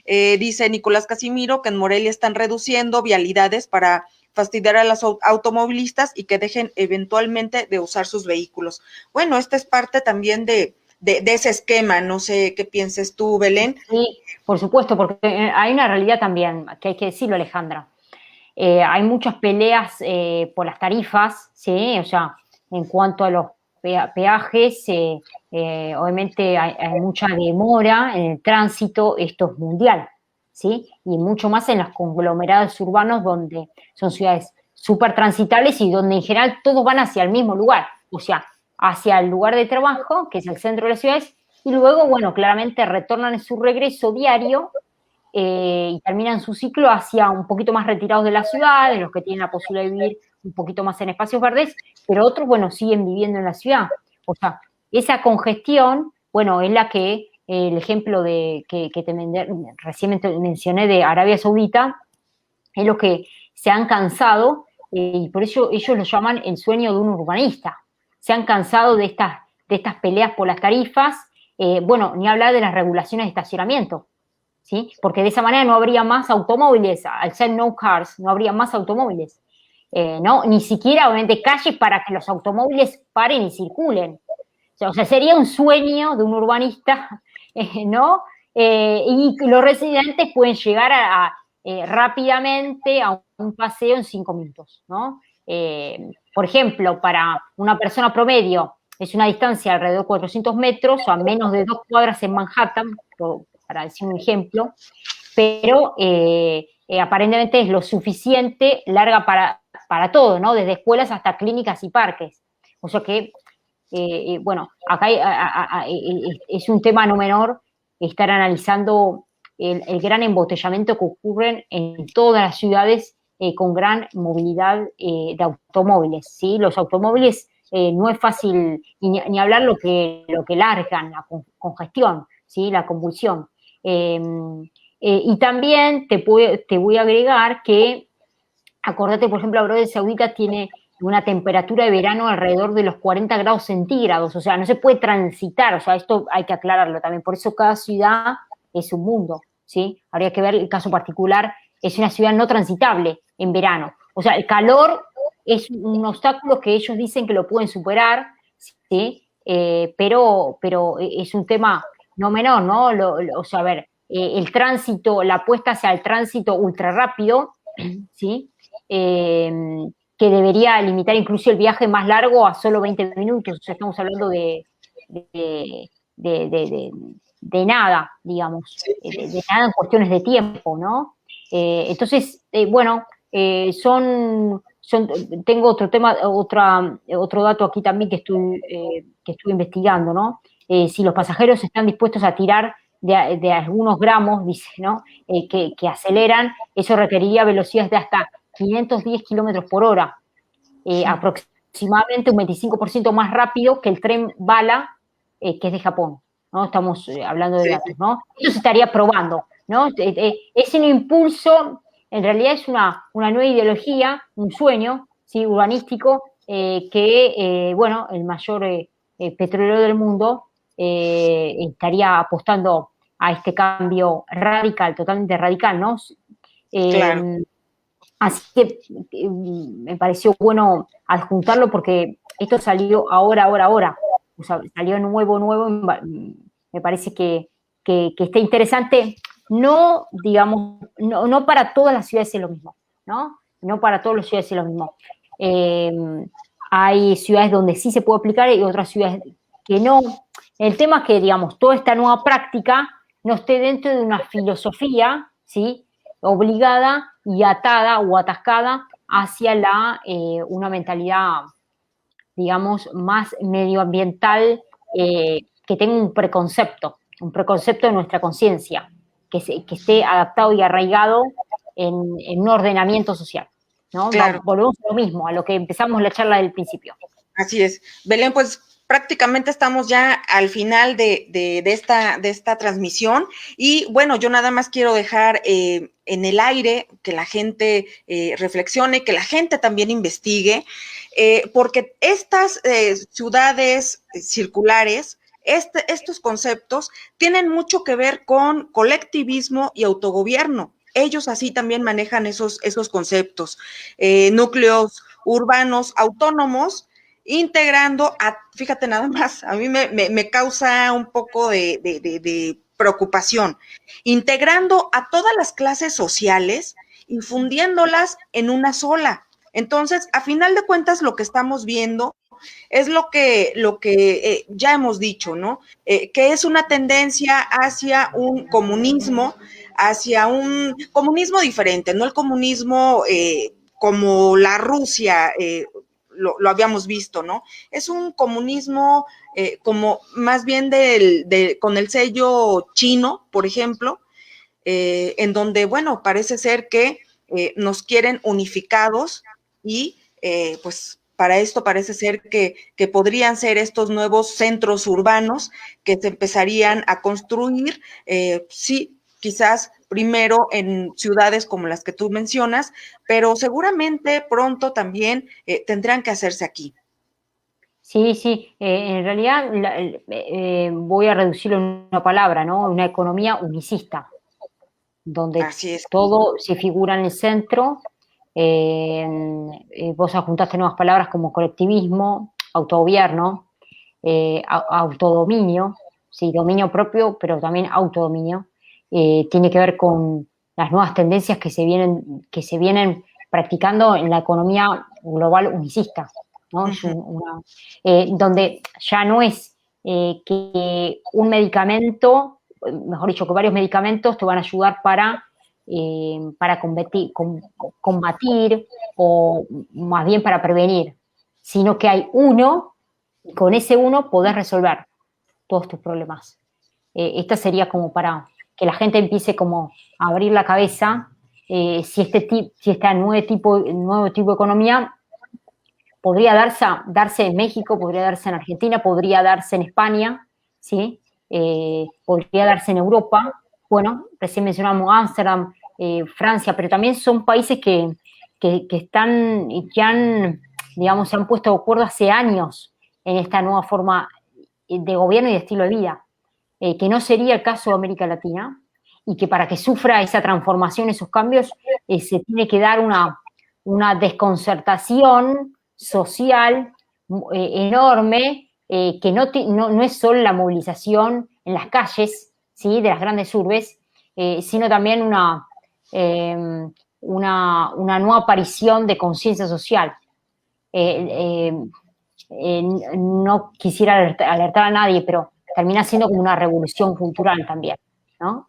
Dice Nicolás Casimiro que en Morelia están reduciendo vialidades para fastidiar a los automovilistas y que dejen eventualmente de usar sus vehículos. Bueno, esta es parte también de ese esquema, no sé qué pienses tú, Belén. Sí, por supuesto, porque hay una realidad también, que hay que decirlo, Alejandra. Hay muchas peleas por las tarifas, ¿sí? O sea, en cuanto a los peajes, obviamente hay mucha demora en el tránsito, esto es mundial, ¿sí? Y mucho más en los conglomerados urbanos donde son ciudades súper transitables y donde en general todos van hacia el mismo lugar, o sea, hacia el lugar de trabajo, que es el centro de las ciudades, y luego, bueno, claramente retornan en su regreso diario y terminan su ciclo hacia un poquito más retirados de la ciudad, de los que tienen la posibilidad de vivir un poquito más en espacios verdes, pero otros, bueno, siguen viviendo en la ciudad. O sea, esa congestión, bueno, es la que el ejemplo recién mencioné de Arabia Saudita, es lo que se han cansado y por eso ellos lo llaman el sueño de un urbanista. Se han cansado de estas peleas por las tarifas, bueno, ni hablar de las regulaciones de estacionamiento, ¿sí? Porque de esa manera no habría más automóviles, al ser no cars, no habría más automóviles, ¿no? Ni siquiera, obviamente, calles para que los automóviles paren y circulen. O sea, sería un sueño de un urbanista, ¿no? Y los residentes pueden llegar rápidamente a un paseo en 5 minutos, ¿no? Por ejemplo, para una persona promedio es una distancia alrededor de 400 metros, a menos de 2 cuadras en Manhattan, para decir un ejemplo, pero aparentemente es lo suficiente larga para todo, ¿no? Desde escuelas hasta clínicas y parques. O sea que, bueno, acá es un tema no menor estar analizando el gran embotellamiento que ocurre en todas las ciudades con gran movilidad de automóviles, ¿sí? Los automóviles no es fácil, ni hablar lo que largan, la congestión, ¿sí? La convulsión. Y también te voy a agregar que, acordate, por ejemplo, Arabia Saudita tiene una temperatura de verano alrededor de los 40 grados centígrados, o sea, no se puede transitar, o sea, esto hay que aclararlo también, por eso cada ciudad es un mundo, ¿sí? Habría que ver el caso particular, es una ciudad no transitable en verano, o sea, el calor es un obstáculo que ellos dicen que lo pueden superar, ¿sí? Pero es un tema no menor, ¿no? O sea, a ver, el tránsito, la apuesta hacia el tránsito ultra rápido, ¿sí? Que debería limitar incluso el viaje más largo a solo 20 minutos, o sea, estamos hablando de, de, de, de nada, digamos, de nada en cuestiones de tiempo, ¿no? Entonces, bueno, tengo otro tema, otro dato aquí también que estuve investigando, ¿no? Si los pasajeros están dispuestos a tirar de algunos gramos, dice, ¿no? Que aceleran, eso requeriría velocidades de hasta 510 kilómetros por hora, aproximadamente un 25% más rápido que el tren bala que es de Japón, ¿no? Estamos hablando de datos, ¿no? Eso se estaría probando, ¿no? Es un impulso, en realidad es una nueva ideología, un sueño, ¿sí? Urbanístico, bueno, el mayor petrolero del mundo estaría apostando a este cambio radical, totalmente radical, ¿no? Claro. Así que me pareció bueno adjuntarlo porque esto salió ahora. O sea, salió nuevo. Me parece que está interesante. No, digamos, no para todas las ciudades es lo mismo, ¿no? No para todas las ciudades es lo mismo. Eh, Hay ciudades donde sí se puede aplicar y otras ciudades que no. El tema es que, digamos, toda esta nueva práctica no esté dentro de una filosofía, ¿sí? Obligada y atada o atascada hacia una mentalidad, digamos, más medioambiental, que tenga un preconcepto de nuestra conciencia, que esté adaptado y arraigado en un ordenamiento social, ¿no? Claro. Volvemos a lo mismo, a lo que empezamos la charla del principio. Así es. Belén, pues prácticamente estamos ya al final de esta transmisión y bueno, yo nada más quiero dejar en el aire que la gente reflexione, que la gente también investigue, porque estas ciudades circulares, estos conceptos tienen mucho que ver con colectivismo y autogobierno. Ellos así también manejan esos conceptos, núcleos urbanos autónomos, integrando fíjate nada más, a mí me causa un poco de preocupación, integrando a todas las clases sociales, infundiéndolas en una sola. Entonces, a final de cuentas, lo que estamos viendo es lo que ya hemos dicho, ¿no? Que es una tendencia hacia un comunismo diferente, no el comunismo como la Rusia lo habíamos visto, ¿no? Es un comunismo como más bien con el sello chino, por ejemplo, en donde, bueno, parece ser que nos quieren unificados y pues para esto parece ser que podrían ser estos nuevos centros urbanos que se empezarían a construir, sí, quizás primero en ciudades como las que tú mencionas, pero seguramente pronto también tendrán que hacerse aquí. Sí, en realidad voy a reducirlo en una palabra, ¿no? Una economía unicista, donde Así es. todo se figura en el centro. Vos juntaste nuevas palabras como colectivismo, autogobierno, autodominio, sí, dominio propio, pero también autodominio. Tiene que ver con las nuevas tendencias que se vienen practicando en la economía global unicista, ¿no? Es donde ya no es que un medicamento, mejor dicho, que varios medicamentos te van a ayudar para combatir o más bien para prevenir, sino que hay uno y con ese uno podés resolver todos tus problemas. Esta sería como para que la gente empiece como a abrir la cabeza si este nuevo tipo de economía podría darse en México, podría darse en Argentina, podría darse en España, ¿sí? Podría darse en Europa. Bueno, recién mencionamos Ámsterdam, Francia, pero también son países que están, que han, digamos, se han puesto de acuerdo hace años en esta nueva forma de gobierno y de estilo de vida, que no sería el caso de América Latina, y que para que sufra esa transformación, esos cambios, se tiene que dar una desconcertación social enorme, que no es solo la movilización en las calles, ¿sí?, de las grandes urbes, sino también una nueva aparición de conciencia social. No quisiera alertar a nadie, pero termina siendo como una revolución cultural también, ¿no?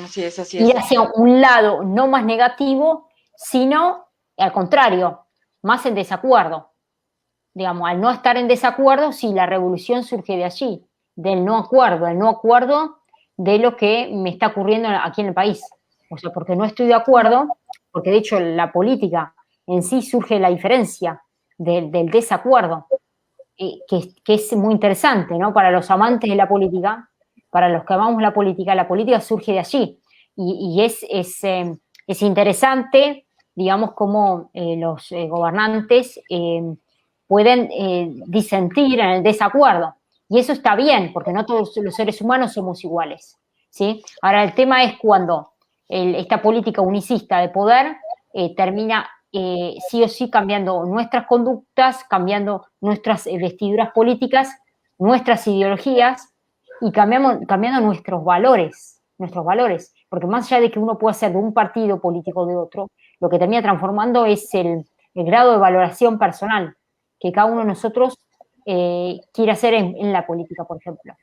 Así es, así Ir es. hacia un lado no más negativo, sino al contrario, más en desacuerdo. Digamos, al no estar en desacuerdo, sí, la revolución surge de allí, del no acuerdo de lo que me está ocurriendo aquí en el país. O sea, porque no estoy de acuerdo, porque de hecho la política en sí surge de la diferencia, del desacuerdo, que es muy interesante, ¿no? Para los amantes de la política, para los que amamos la política surge de allí. Y es interesante, digamos, cómo los gobernantes pueden disentir en el desacuerdo. Y eso está bien, porque no todos los seres humanos somos iguales, ¿sí? Ahora, el tema es cuando esta política unicista de poder termina sí o sí cambiando nuestras conductas, cambiando nuestras vestiduras políticas, nuestras ideologías y cambiando nuestros valores, porque más allá de que uno pueda ser de un partido político o de otro, lo que termina transformando es el grado de valoración personal que cada uno de nosotros quiere hacer en la política, por ejemplo,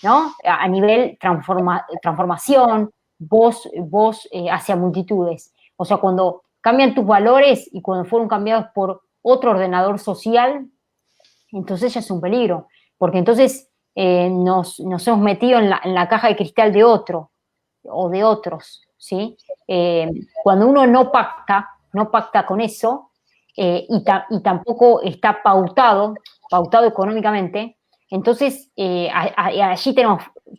¿no? A nivel transformación, voz hacia multitudes. O sea, cuando cambian tus valores y cuando fueron cambiados por otro ordenador social, entonces ya es un peligro, porque entonces nos hemos metido en la caja de cristal de otro o de otros, ¿sí? Cuando uno no pacta con eso, y tampoco está pautado económicamente, entonces allí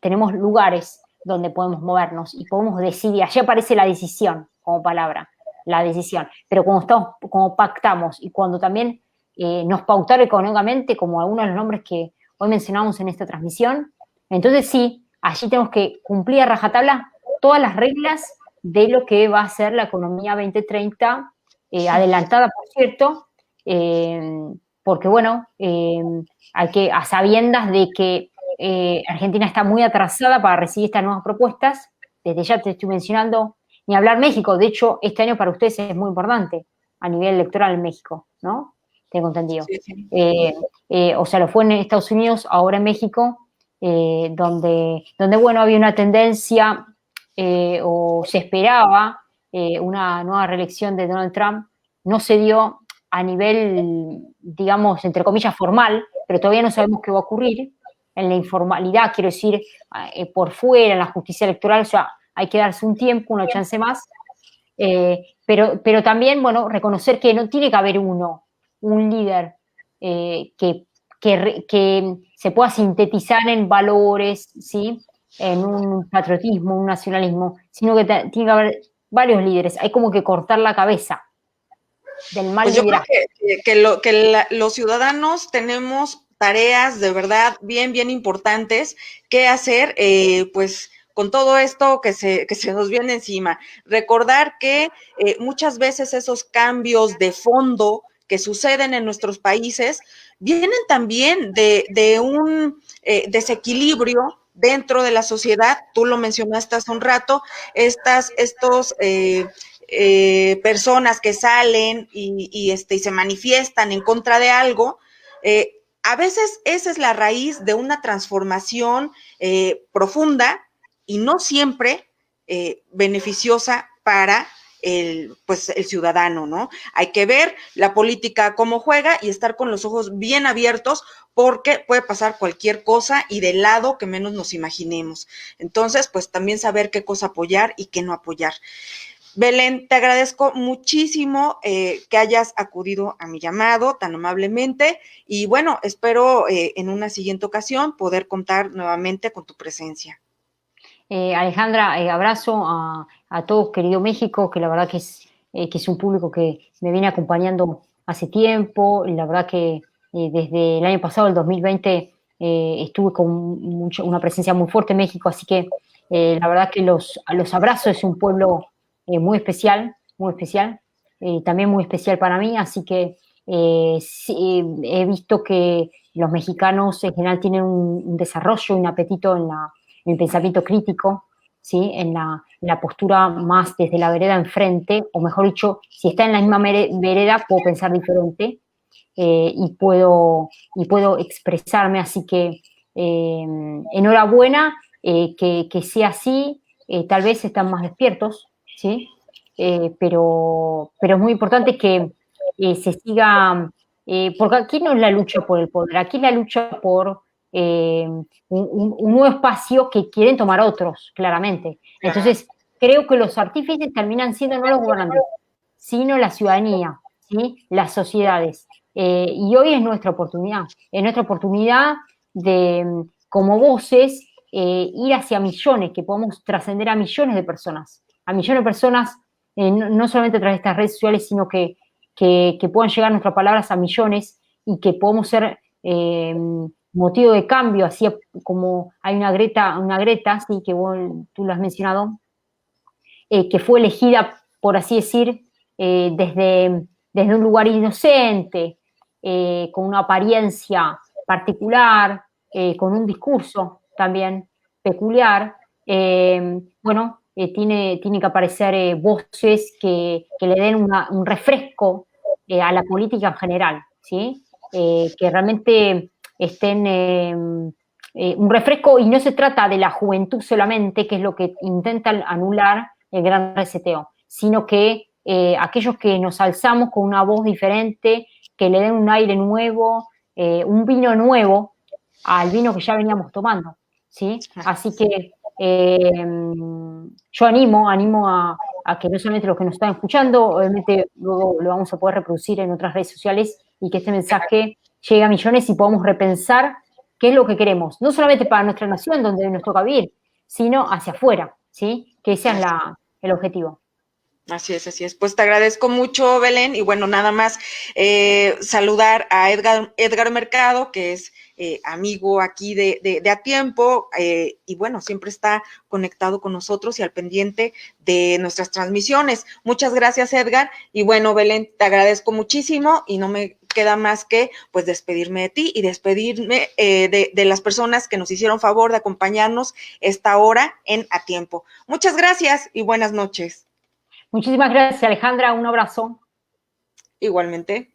tenemos lugares donde podemos movernos y podemos decidir. Allí aparece la decisión como palabra, la decisión. Pero como pactamos y cuando también nos pautaron económicamente, como algunos de los nombres que hoy mencionamos en esta transmisión, entonces sí, allí tenemos que cumplir a rajatabla todas las reglas de lo que va a ser la economía 2030, adelantada, por cierto, porque bueno, a sabiendas de que Argentina está muy atrasada para recibir estas nuevas propuestas. Desde ya te estoy mencionando, ni hablar México. De hecho, este año para ustedes es muy importante a nivel electoral en México, ¿no? Tengo entendido. Sí, sí. O sea, lo fue en Estados Unidos, ahora en México, donde bueno, había una tendencia o se esperaba una nueva reelección de Donald Trump. No se dio a nivel, digamos, entre comillas, formal, pero todavía no sabemos qué va a ocurrir. En la informalidad, quiero decir, por fuera, en la justicia electoral, o sea, hay que darse un tiempo, una chance más. Pero también, bueno, reconocer que no tiene que haber un líder que se pueda sintetizar en valores, ¿sí? En un patriotismo, un nacionalismo, sino que tiene que haber varios líderes. Hay como que cortar la cabeza del mal Pues yo creo liderazgo. los ciudadanos tenemos tareas de verdad bien, bien importantes que hacer, pues con todo esto que se nos viene encima. Recordar que muchas veces esos cambios de fondo que suceden en nuestros países vienen también de un desequilibrio dentro de la sociedad. Tú lo mencionaste hace un rato, estos personas que salen y se manifiestan en contra de algo, a veces esa es la raíz de una transformación profunda y no siempre beneficiosa para el ciudadano, ¿no? Hay que ver la política cómo juega y estar con los ojos bien abiertos porque puede pasar cualquier cosa y del lado que menos nos imaginemos. Entonces, pues también saber qué cosa apoyar y qué no apoyar. Belén, te agradezco muchísimo que hayas acudido a mi llamado tan amablemente y bueno, espero en una siguiente ocasión poder contar nuevamente con tu presencia. Alejandra, abrazo a todos, querido México, que la verdad que es un público que me viene acompañando hace tiempo. Y la verdad que desde el año pasado, el 2020, estuve con una presencia muy fuerte en México, así que la verdad que los abrazo. Es un pueblo muy especial, también muy especial para mí, así que sí, he visto que los mexicanos en general tienen un desarrollo, un apetito en el pensamiento crítico, ¿sí? En la postura más desde la vereda enfrente, o mejor dicho, si está en la misma vereda, puedo pensar diferente y puedo expresarme, así que enhorabuena, que sea así, tal vez están más despiertos, ¿sí? Pero es muy importante que se siga, porque aquí no es la lucha por el poder, aquí es la lucha por un nuevo espacio que quieren tomar otros, claramente. Entonces, creo que los artífices terminan siendo no los gobernantes, sino la ciudadanía, ¿sí? Las sociedades. Y hoy es nuestra oportunidad de, como voces, ir hacia millones, que podamos trascender a millones de personas, no solamente a través de estas redes sociales, sino que puedan llegar nuestras palabras a millones y que podamos ser motivo de cambio, así como hay una Greta, sí, que tú lo has mencionado, que fue elegida, por así decir, desde un lugar inocente, con una apariencia particular, con un discurso también peculiar. Bueno, tiene que aparecer voces que le den un refresco a la política en general, ¿sí? Que realmente estén un refresco, y no se trata de la juventud solamente, que es lo que intentan anular el gran reseteo, sino que aquellos que nos alzamos con una voz diferente, que le den un aire nuevo, un vino nuevo al vino que ya veníamos tomando, ¿sí? Así que yo animo a que no solamente los que nos están escuchando, obviamente luego lo vamos a poder reproducir en otras redes sociales y que este mensaje llegue a millones y podamos repensar qué es lo que queremos, no solamente para nuestra nación, donde nos toca vivir, sino hacia afuera, ¿sí? Que ese es el objetivo. Así es, así es. Pues te agradezco mucho, Belén, y bueno, nada más saludar a Edgar Mercado, que es amigo aquí de A Tiempo, y bueno, siempre está conectado con nosotros y al pendiente de nuestras transmisiones. Muchas gracias, Edgar, y bueno, Belén, te agradezco muchísimo y no me queda más que pues despedirme de ti y despedirme de las personas que nos hicieron favor de acompañarnos esta hora en A Tiempo. Muchas gracias y buenas noches. Muchísimas gracias, Alejandra. Un abrazo. Igualmente.